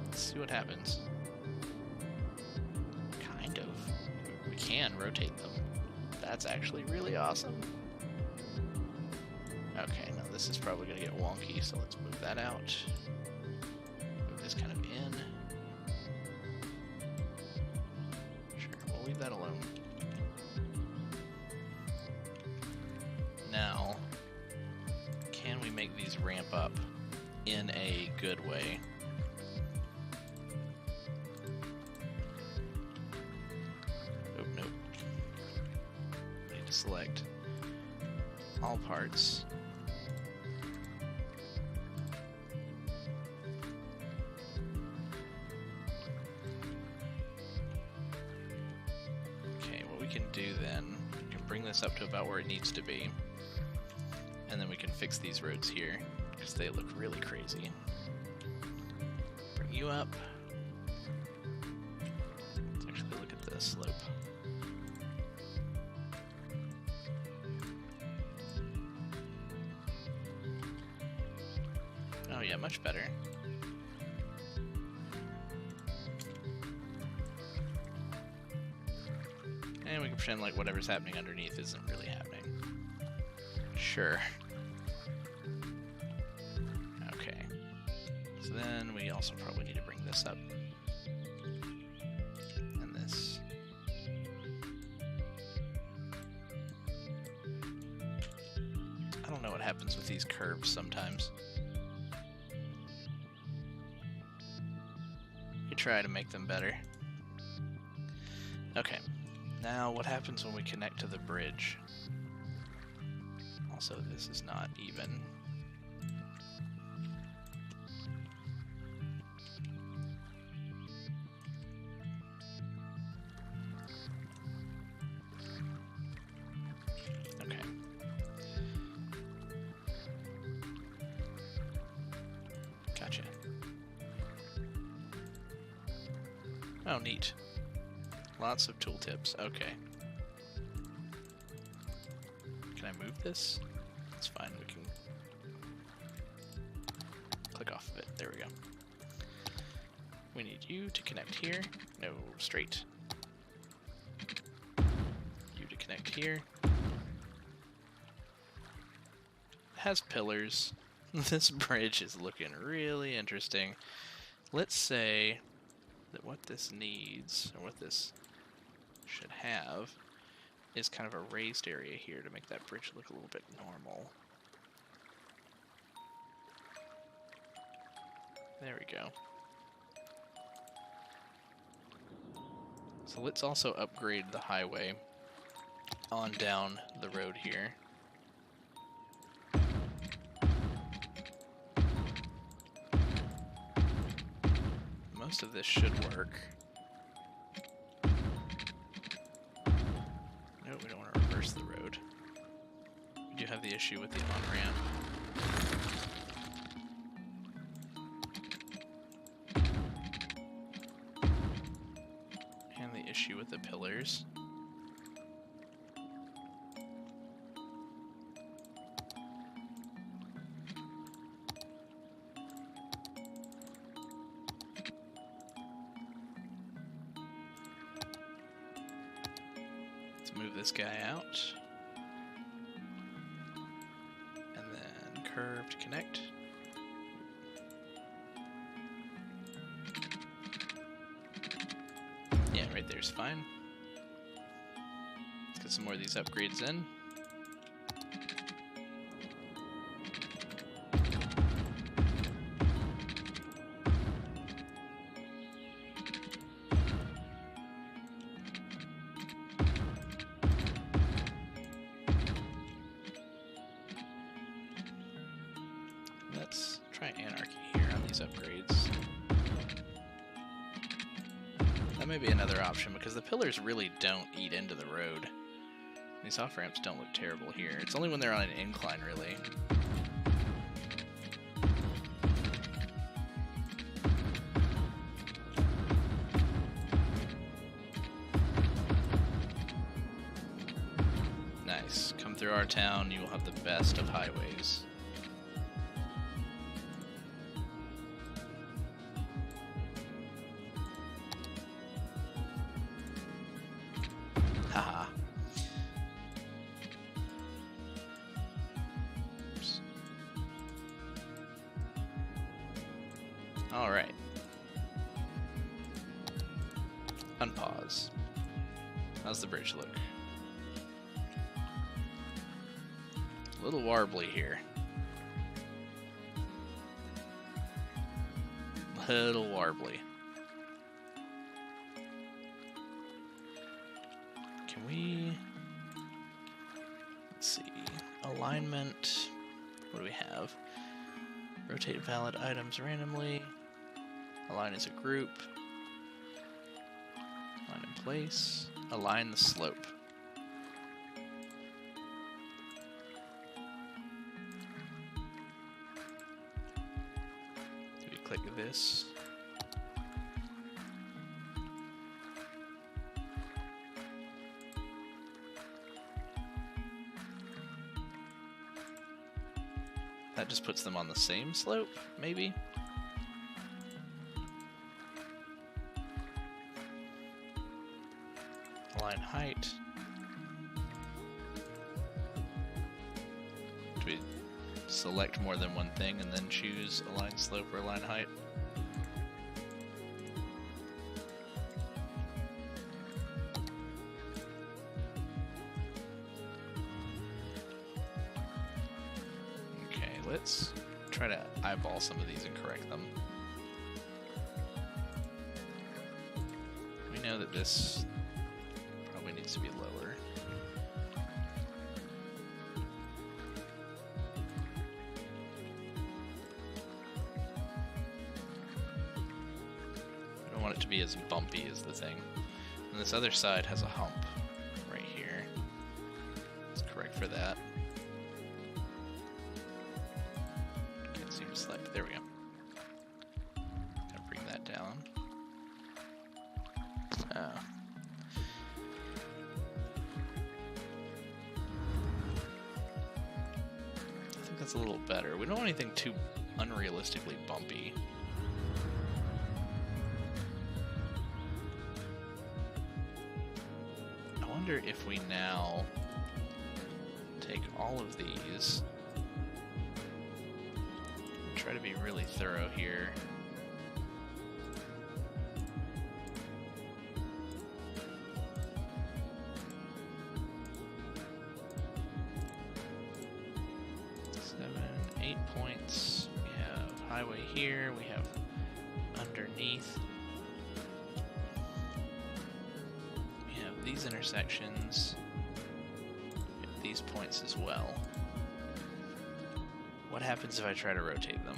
Speaker 1: Let's see what happens. Kind of. We can rotate them. That's actually really awesome. Okay, now this is probably going to get wonky, so let's move that out. Move this kind of in. make these ramp up in a good way. Oh, nope. Need to select all parts. Okay, what we can do then, we can bring this up to about where it needs to be. And then we can fix these roads here, because they look really crazy. Bring you up. Let's actually look at the slope. Oh yeah, much better. And we can pretend like whatever's happening underneath isn't really happening. Sure. Okay. So then we also probably need to bring this up. And this. I don't know what happens with these curves sometimes. You try to make them better. Okay. Now what happens when we connect to the bridge? Also, this is not even. Okay. Gotcha. Oh, neat. Lots of tooltips. Okay. Can I move this? It's fine. We can click off of it. There we go. We need you to connect here. No, straight. You to connect here. It has pillars. This bridge is looking really interesting. Let's say that what this needs, or what this should have, is kind of a raised area here to make that bridge look a little bit normal. There we go. So let's also upgrade the highway on down the road here. Most of this should work. No, we don't want to reverse the road. We do have the issue with the on-ramp. And the issue with the pillars. Move this guy out, and then curve to connect. Yeah, right there's fine. Let's get some more of these upgrades in. Let's try anarchy here on these upgrades. That may be another option, because the pillars really don't eat into the road. These off-ramps don't look terrible here. It's only when they're on an incline, really. Nice. Come through our town, you will have the best of highways. Haha. Oops. All right. Unpause. How's the bridge look? A little warbly here. little warbly. Can we... Let's see. Alignment. What do we have? Rotate valid items randomly. Align as a group. Align in place. Align the slope. Do we click this? That just puts them on the same slope, maybe? Align height. Do we select more than one thing and then choose align slope or align height? Let's try to eyeball some of these and correct them. We know that this probably needs to be lower. We don't want it to be as bumpy as the thing. And this other side has a hump right here. Let's correct for that. There we go. Gotta bring that down. I think that's a little better. We don't want anything too unrealistically bumpy. I wonder if we now take all of these. Try to be really thorough here. Seven, 8 points. We have highway here. We have underneath. We have these intersections. We have these points as well. What happens if I try to rotate them?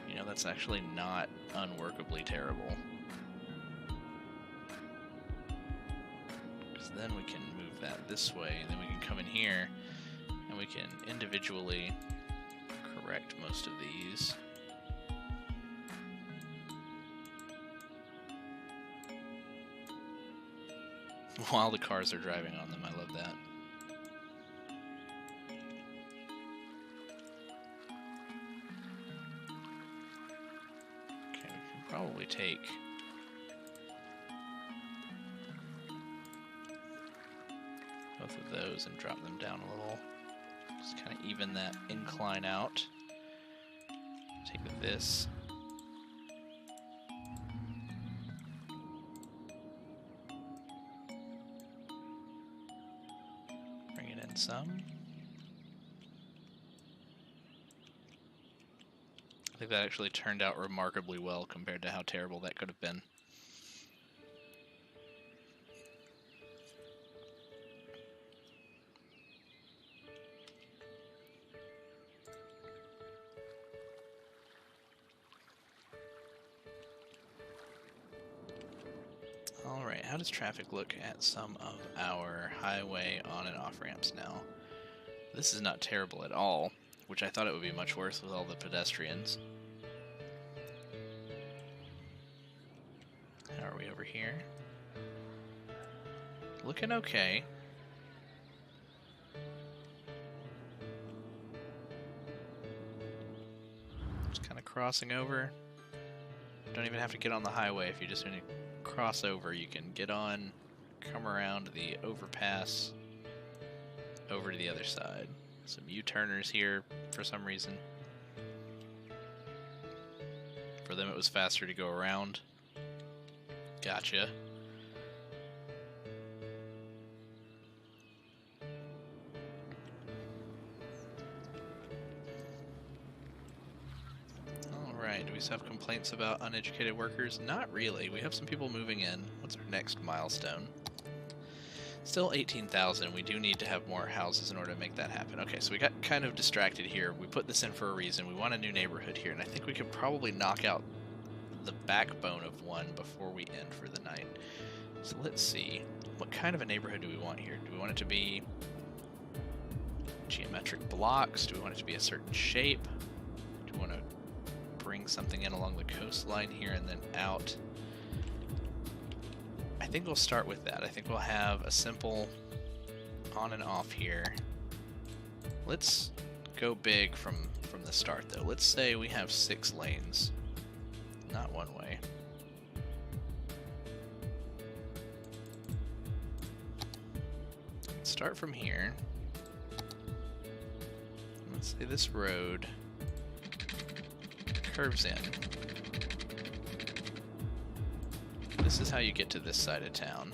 Speaker 1: You know, that's actually not unworkably terrible. Because then we can move that this way, and then we can come in here, and we can individually correct most of these. While the cars are driving on them, I love that. Okay, we can probably take both of those and drop them down a little. Just kind of even that incline out. Take this. Some. I think that actually turned out remarkably well compared to how terrible that could have been. Alright, how does traffic look at some of our highway on and off ramps now? This is not terrible at all, which I thought it would be much worse with all the pedestrians. How are we over here? Looking okay. Just kind of crossing over. Don't even have to get on the highway if you just want to cross over. You can get on, come around the overpass, over to the other side. Some U-turners here for some reason. For them it was faster to go around. Gotcha. complaints about uneducated workers? Not really. We have some people moving in. What's our next milestone? Still 18,000. We do need to have more houses in order to make that happen. Okay, so we got kind of distracted here. We put this in for a reason. We want a new neighborhood here, and I think we could probably knock out the backbone of one before we end for the night. So let's see. What kind of a neighborhood do we want here? Do we want it to be geometric blocks? Do we want it to be a certain shape? Do we want to bring something in along the coastline here and then out? I think we'll start with that. I think we'll have a simple on and off here. Let's go big from the start, though. Let's say we have 6 lanes, not one way. Let's start from here. Let's say this road curves in. This is how you get to this side of town.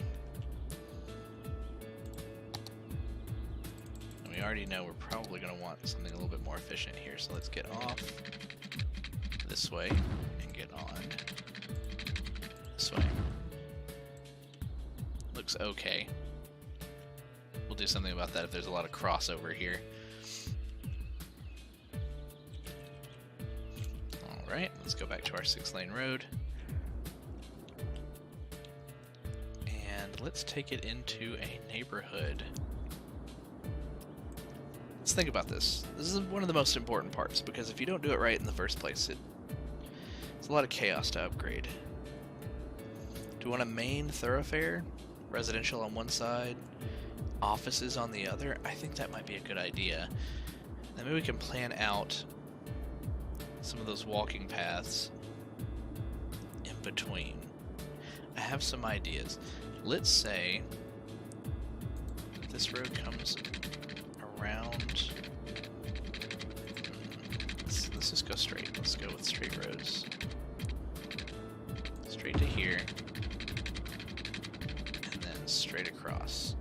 Speaker 1: And we already know we're probably going to want something a little bit more efficient here, so let's get off this way and get on this way. Looks okay. We'll do something about that if there's a lot of crossover here. Alright, let's go back to our 6-lane road. Let's take it into a neighborhood. Let's think about this. This is one of the most important parts, because if you don't do it right in the first place, it's a lot of chaos to upgrade. Do we want a main thoroughfare? Residential on one side, offices on the other? I think that might be a good idea. Then maybe we can plan out some of those walking paths in between. I have some ideas. Let's say this road comes around. Let's just go straight. Let's go with straight roads. Straight to here. And then straight across.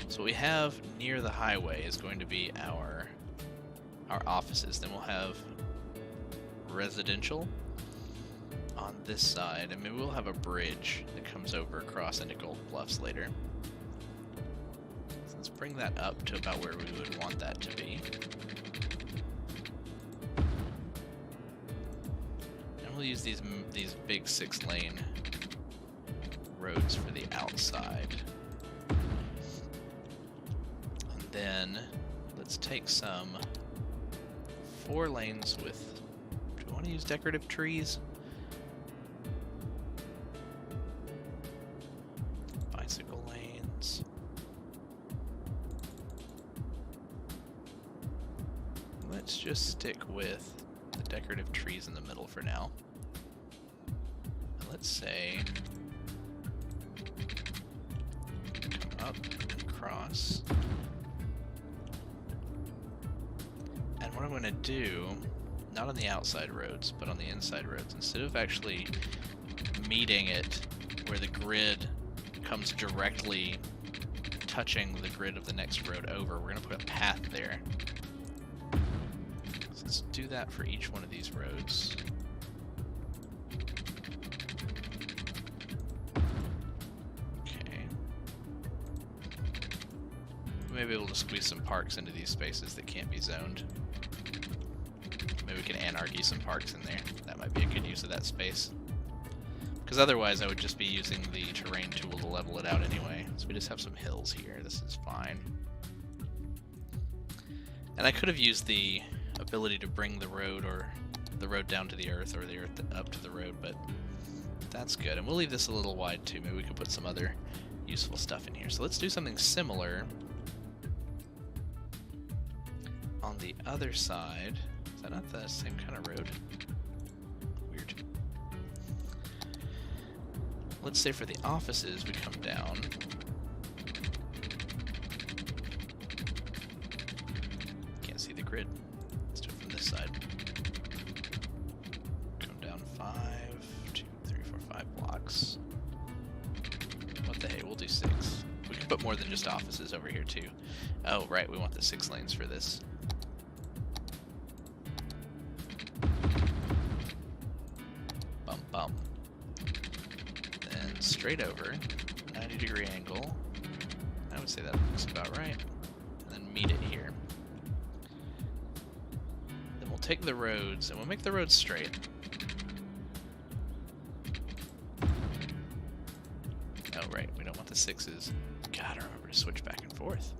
Speaker 1: So what we have near the highway is going to be our offices. Then we'll have residential on this side, and maybe we'll have a bridge that comes over across into Gold Bluffs later. So let's bring that up to about where we would want that to be. And we'll use these big 6-lane roads for the outside. And then let's take some 4 lanes with, do we want to use decorative trees? Bicycle lanes. Let's just stick with the decorative trees in the middle for now. And let's say come up and cross. And what I'm going to do, not on the outside roads, but on the inside roads, instead of actually meeting it where the grid comes directly touching the grid of the next road over, we're going to put a path there. So let's do that for each one of these roads. Okay. We may be able to squeeze some parks into these spaces that can't be zoned. Maybe we can anarchy some parks in there. That might be a good use of that space. Because otherwise I would just be using the terrain tool to level it out anyway. So we just have some hills here. This is fine. And I could have used the ability to bring the road down to the earth, or the earth up to the road, but that's good. And we'll leave this a little wide too. Maybe we can put some other useful stuff in here. So let's do something similar on the other side. Is that not the same kind of road? Weird. Let's say for the offices we come down. Can't see the grid. Let's do it from this side. Come down 5, 2, 3, 4, 5 blocks. What the hey, we'll do 6. We can put more than just offices over here too. Oh, right, we want the 6 lanes for this. straight over, 90-degree angle. I would say that looks about right. And then meet it here. Then we'll take the roads, and we'll make the roads straight. Oh, right, we don't want the 6s. Gotta remember to switch back and forth.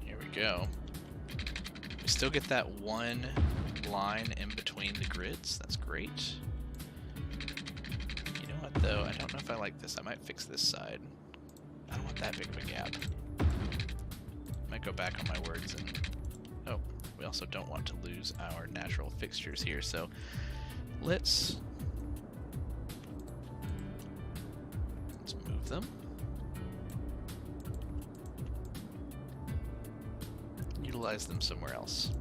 Speaker 1: Here we go. We still get that one line in between the grids. That's great. You know what, though? I don't know if I like this. I might fix this side. I don't want that big of a gap. Might go back on my words and... Oh, we also don't want to lose our natural fixtures here, so let's move them. Utilize them somewhere else.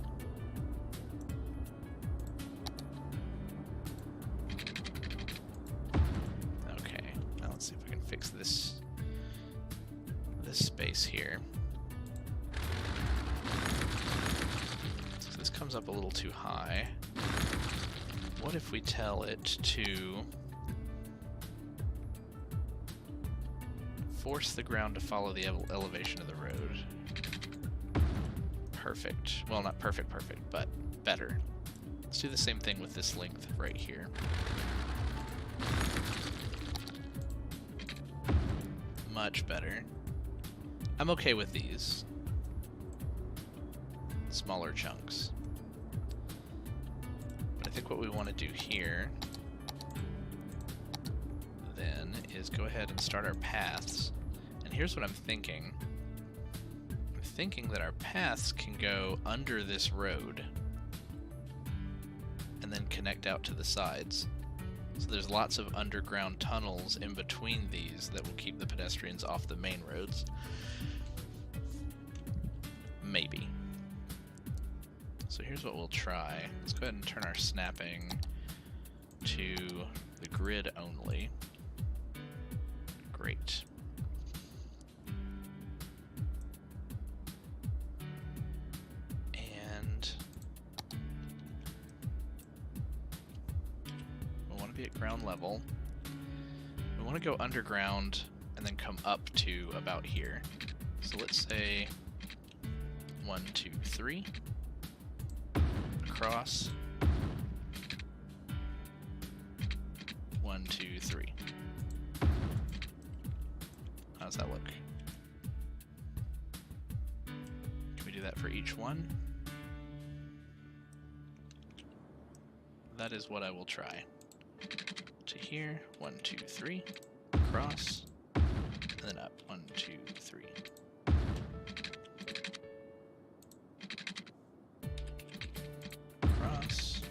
Speaker 1: Okay, now let's see if we can fix this space here. So this comes up a little too high. What if we tell it to force the ground to follow the elevation of the road? Perfect. Well, not perfect, but better. Let's do the same thing with this length right here. Much better. I'm okay with these smaller chunks. But I think what we want to do here then is go ahead and start our paths. And here's what I'm thinking. I'm thinking that our paths can go under this road and then connect out to the sides. So there's lots of underground tunnels in between these that will keep the pedestrians off the main roads. Maybe. So here's what we'll try. Let's go ahead and turn our snapping to the grid only. Great. And we want to be at ground level. We want to go underground and then come up to about here. So let's say 1, 2, 3. Across. 1, 2, 3. How does that look? Can we do that for each one? That is what I will try. To here, 1, 2, 3. Across. And then up. 1, 2, 3. Across.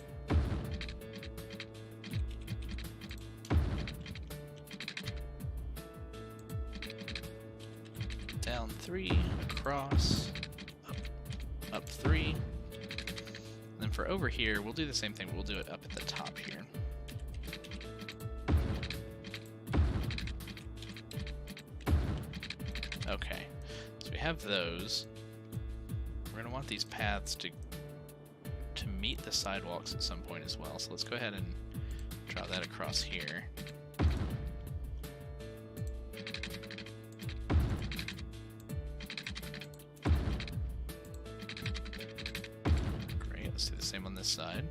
Speaker 1: Down 3, across, up 3. And then for over here, we'll do the same thing, but we'll do it up at the top here. Okay, so we have those. We're going to want these paths to meet the sidewalks at some point as well. So let's go ahead and draw that across here. Great, let's do the same on this side.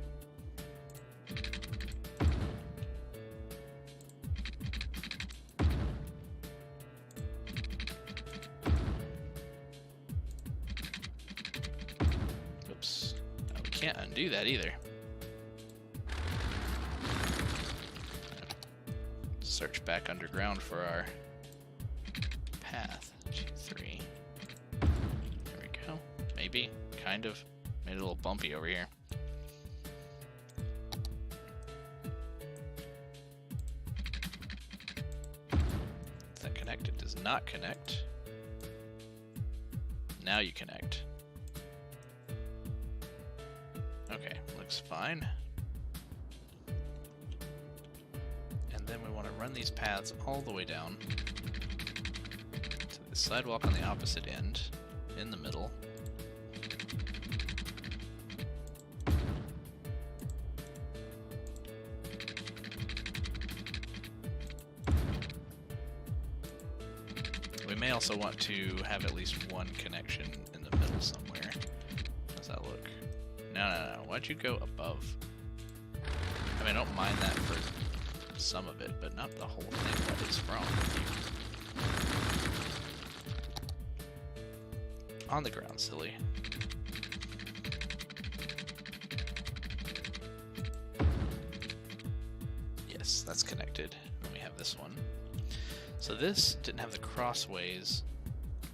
Speaker 1: Oops. Oh, we can't undo that either. Search back underground for our path. 2, 3. There we go. Maybe. Kind of. Made it a little bumpy over here. Does that connect? It does not connect. Now you connect. Okay, looks fine. And then we want to run these paths all the way down to the sidewalk on the opposite end, in the middle. may also want to have at least one connection in the middle somewhere. How's that look? No. Why'd you go above? I mean, I don't mind that for some of it, but not the whole thing. What is wrong with you? On the ground, silly. Yes, that's connected. Then we have this one. So this didn't have the crossways.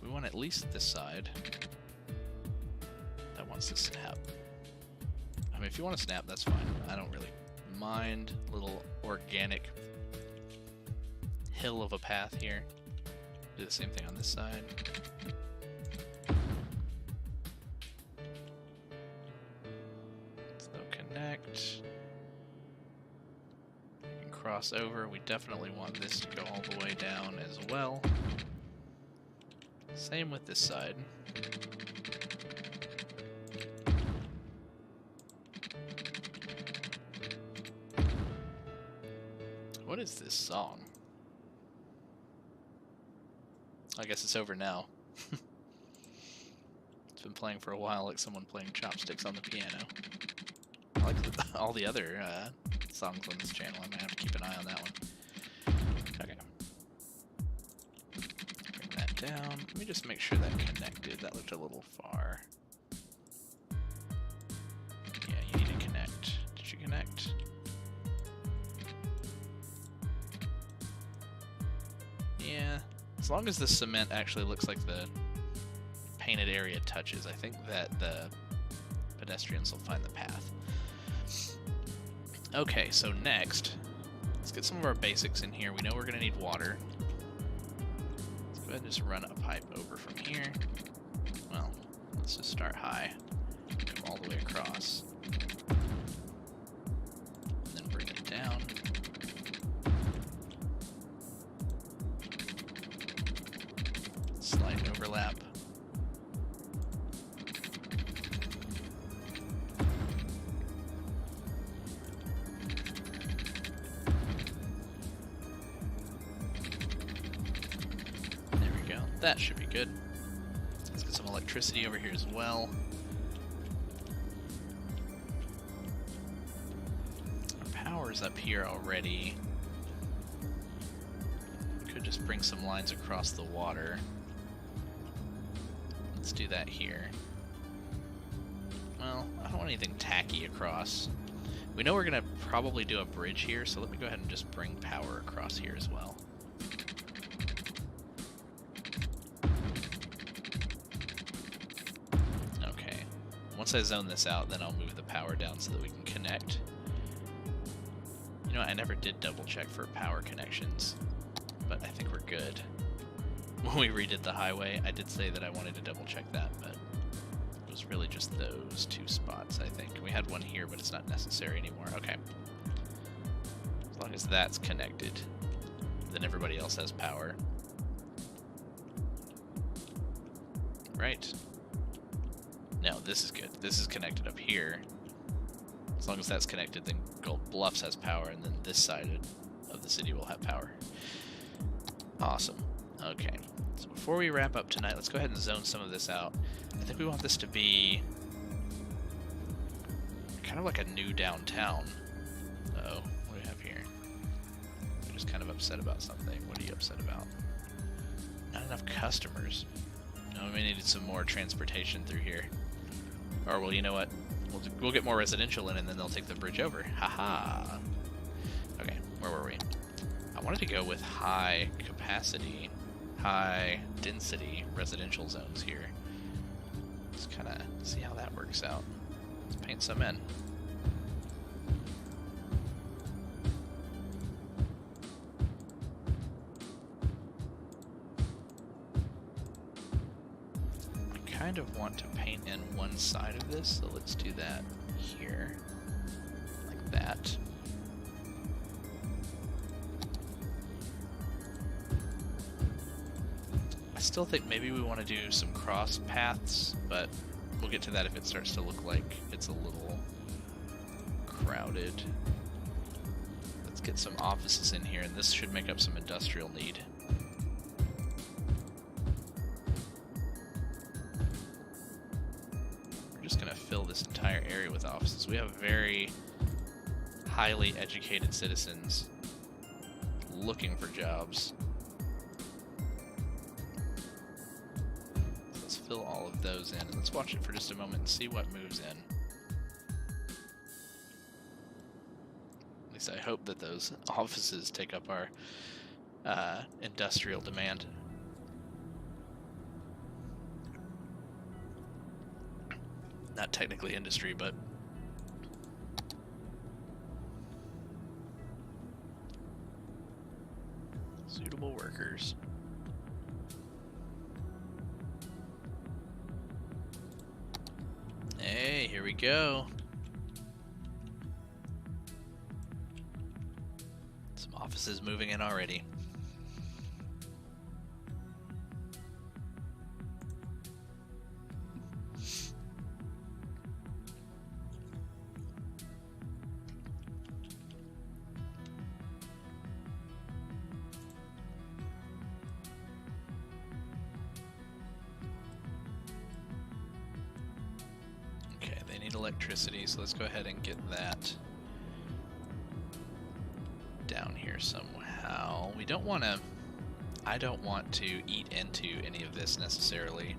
Speaker 1: We want at least this side. That wants to snap. I mean, if you want to snap, that's fine. I don't really mind. Little organic hill of a path here. Do the same thing on this side. So connect. Cross over. We definitely want this to go all the way down as well. Same with this side. What is this song? I guess it's over now. It's been playing for a while, like someone playing chopsticks on the piano. I like all the other songs on this channel. I might have to keep an eye on that one. Okay. Bring that down. Let me just make sure that connected. That looked a little far. Yeah, you need to connect. Did you connect? Yeah. As long as the cement actually looks like the painted area touches, I think that the pedestrians will find the path. Okay, so next, let's get some of our basics in here. We know we're going to need water. Let's go ahead and just run a pipe over from here. Well, let's just start high. Go all the way across. And then bring it down. Slight overlap. That should be good. Let's get some electricity over here as well. Our power's up here already. Could just bring some lines across the water. Let's do that here. Well, I don't want anything tacky across. We know we're going to probably do a bridge here, so let me go ahead and just bring power across here as well. Once I zone this out, then I'll move the power down so that we can connect. You know, I never did double check for power connections, but I think we're good. When we redid the highway, I did say that I wanted to double check that, but it was really just those two spots, I think. We had one here, but it's not necessary anymore. Okay. As long as that's connected, then everybody else has power. Right. No, this is good. This is connected up here. As long as that's connected, then Gold Bluffs has power, and then this side of the city will have power. Awesome. Okay. So before we wrap up tonight, let's go ahead and zone some of this out. I think we want this to be kind of like a new downtown. Uh-oh. What do we have here? We're just kind of upset about something. What are you upset about? Not enough customers. No, we needed some more transportation through here. Or, well, you know what? We'll get more residential in, and then they'll take the bridge over. Haha. Okay, where were we? I wanted to go with high capacity, high density residential zones here. Just kind of see how that works out. Let's paint some in. Kind of want to paint in one side of this, so let's do that here, like that. I still think maybe we want to do some cross paths, but we'll get to that if it starts to look like it's a little crowded. Let's get some offices in here, and this should make up some industrial need. with offices. We have very highly educated citizens looking for jobs. Let's fill all of those in, and let's watch it for just a moment and see what moves in. At least I hope that those offices take up our industrial demand. Not technically industry, but suitable workers. Hey, here we go. Some offices moving in already. Electricity, so let's go ahead and get that down here somehow. We don't want to, I don't want to eat into any of this necessarily.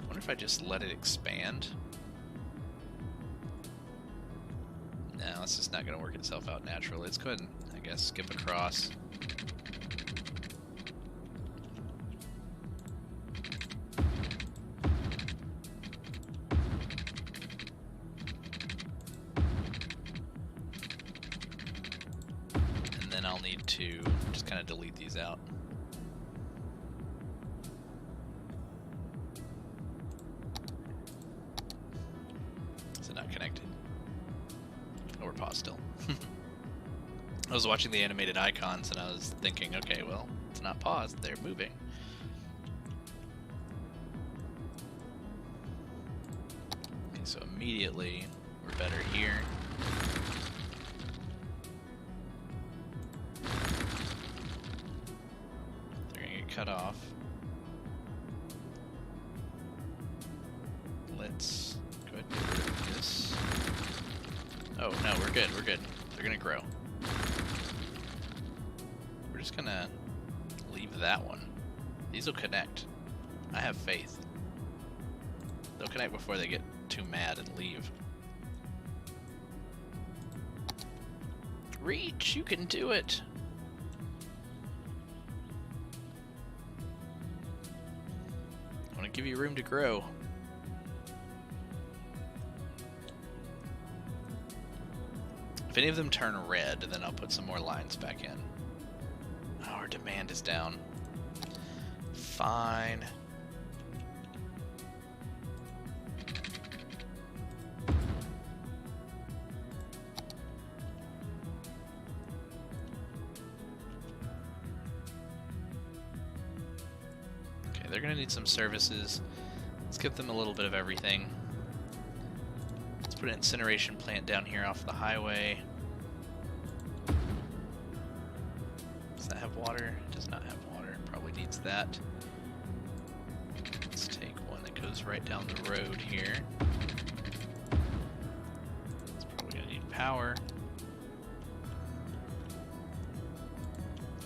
Speaker 1: I wonder if I just let it expand. No, it's just not going to work itself out naturally. Let's go ahead and, I guess, skip across. To just kind of delete these out. Is it not connected? Oh, we're paused still. I was watching the animated icons and I was thinking, okay, well, it's not paused, they're moving. Okay, so immediately we're better here. Cut off. Let's go ahead and get rid of this. Oh, no, we're good, we're good. They're gonna grow. We're just gonna leave that one. These will connect. I have faith. They'll connect before they get too mad and leave. Reach, you can do it! Give you room to grow. If any of them turn red, then I'll put some more lines back in. Oh, our demand is down. Fine. They're going to need some services. Let's give them a little bit of everything. Let's put an incineration plant down here off the highway. Does that have water? It does not have water. It probably needs that. Let's take one that goes right down the road here. It's probably going to need power.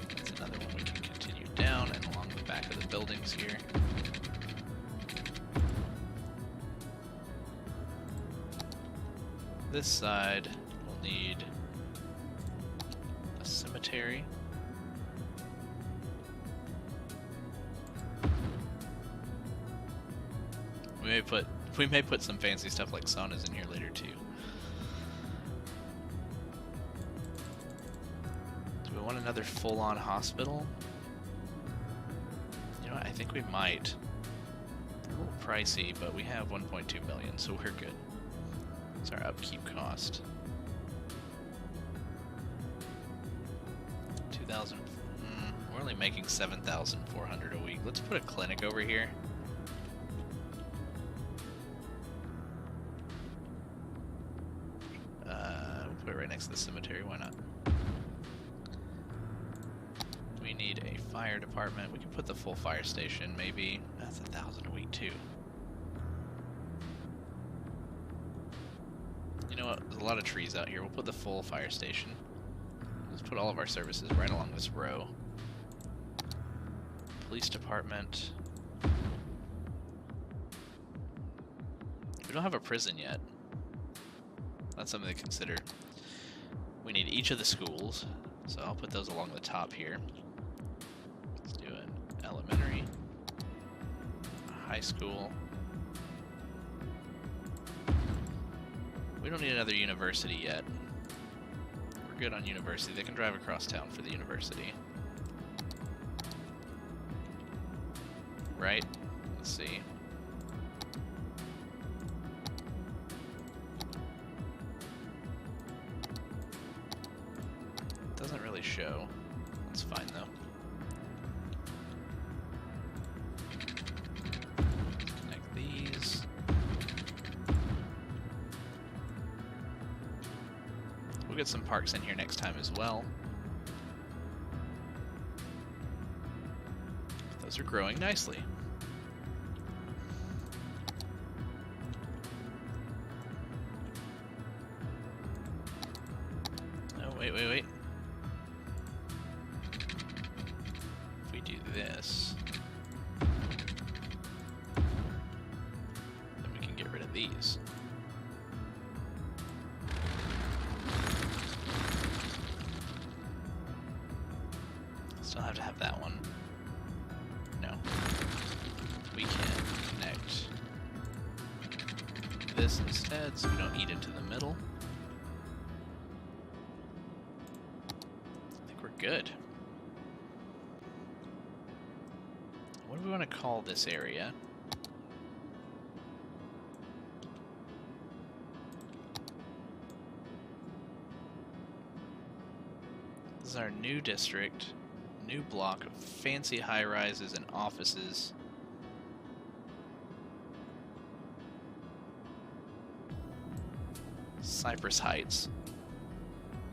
Speaker 1: That's another one we can continue down and along the back of the buildings here. This side will need a cemetery. We may put some fancy stuff like saunas in here later too. Do we want another full-on hospital? You know what, I think we might. A little pricey, but we have 1.2 million, so we're good. It's our upkeep cost. 2,000. We're only making 7,400 a week. Let's put a clinic over here. We'll put it right next to the cemetery. Why not? We need a fire department. We can put the full fire station. Maybe that's 1,000 a week too. know what? There's a lot of trees out here. We'll put the full fire station. Let's put all of our services right along this row. Police department. We don't have a prison yet. That's something to consider. We need each of the schools, so I'll put those along the top here. Let's do an elementary, a high school. We don't need another university yet. We're good on university. They can drive across town for the university. Right? Let's see. Doesn't really show. That's fine though. Connect these. We'll get some parks in here next time as well. Those are growing nicely. Oh, wait. If we do this, then we can get rid of these. Still have to have that one. No. We can connect this instead so we don't eat into the middle. I think we're good. What do we want to call this area? This is our new district. New block of fancy high-rises and offices. Cypress Heights.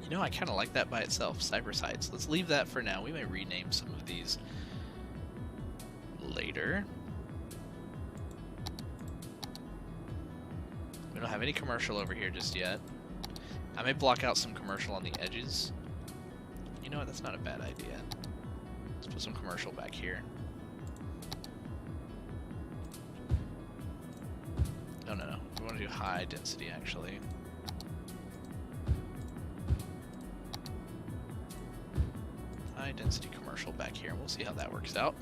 Speaker 1: You know, I kind of like that by itself, Cypress Heights. Let's leave that for now. We may rename some of these later. We don't have any commercial over here just yet. I may block out some commercial on the edges. You know what? That's not a bad idea. Let's put some commercial back here. No. We want to do high density, actually. High density commercial back here, and we'll see how that works out.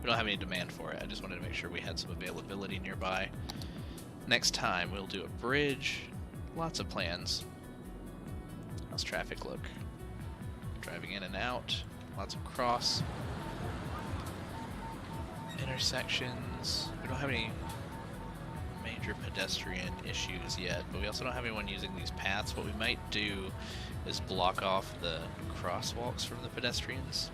Speaker 1: We don't have any demand for it. I just wanted to make sure we had some availability nearby. Next time, we'll do a bridge. Lots of plans. How's traffic look? Driving in and out. Lots of cross intersections. We don't have any major pedestrian issues yet, but we also don't have anyone using these paths. What we might do is block off the crosswalks from the pedestrians.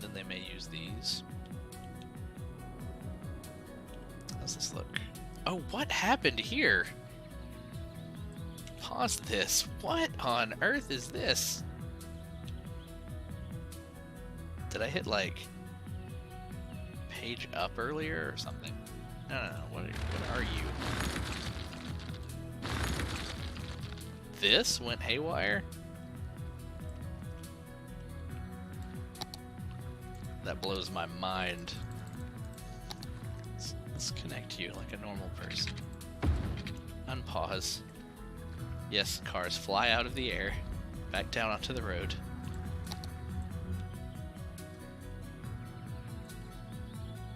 Speaker 1: Then they may use these. How's this look? Oh, what happened here? Pause this. What on earth is this? Did I hit like page up earlier or something? No. What are you? This went haywire? That blows my mind. Let's connect you like a normal person. Unpause. Yes, cars fly out of the air, back down onto the road.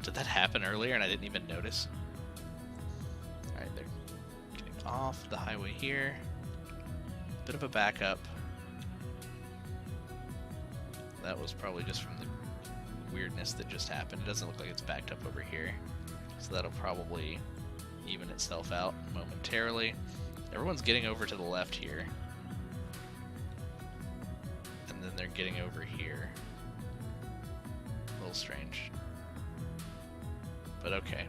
Speaker 1: Did that happen earlier and I didn't even notice? Alright, they're getting off the highway here. Bit of a backup. That was probably just from the weirdness that just happened. It doesn't look like it's backed up over here. So that'll probably even itself out momentarily. Everyone's getting over to the left here. And then they're getting over here. A little strange. But okay.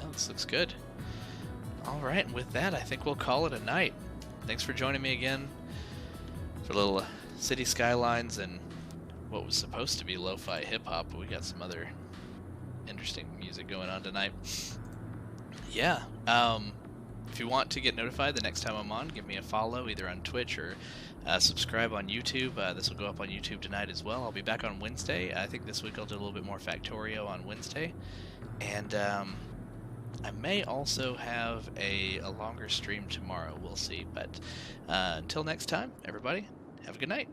Speaker 1: No, this looks good. Alright, and with that, I think we'll call it a night. Thanks for joining me again for a little City Skylines and what was supposed to be lo-fi hip-hop, but we got some other interesting music going on tonight. Yeah, if you want to get notified the next time I'm on, give me a follow either on Twitch or subscribe on YouTube. This will go up on YouTube tonight as well. I'll be back on Wednesday. I think this week I'll do a little bit more Factorio on Wednesday. And I may also have a longer stream tomorrow. We'll see. But until next time, everybody, have a good night.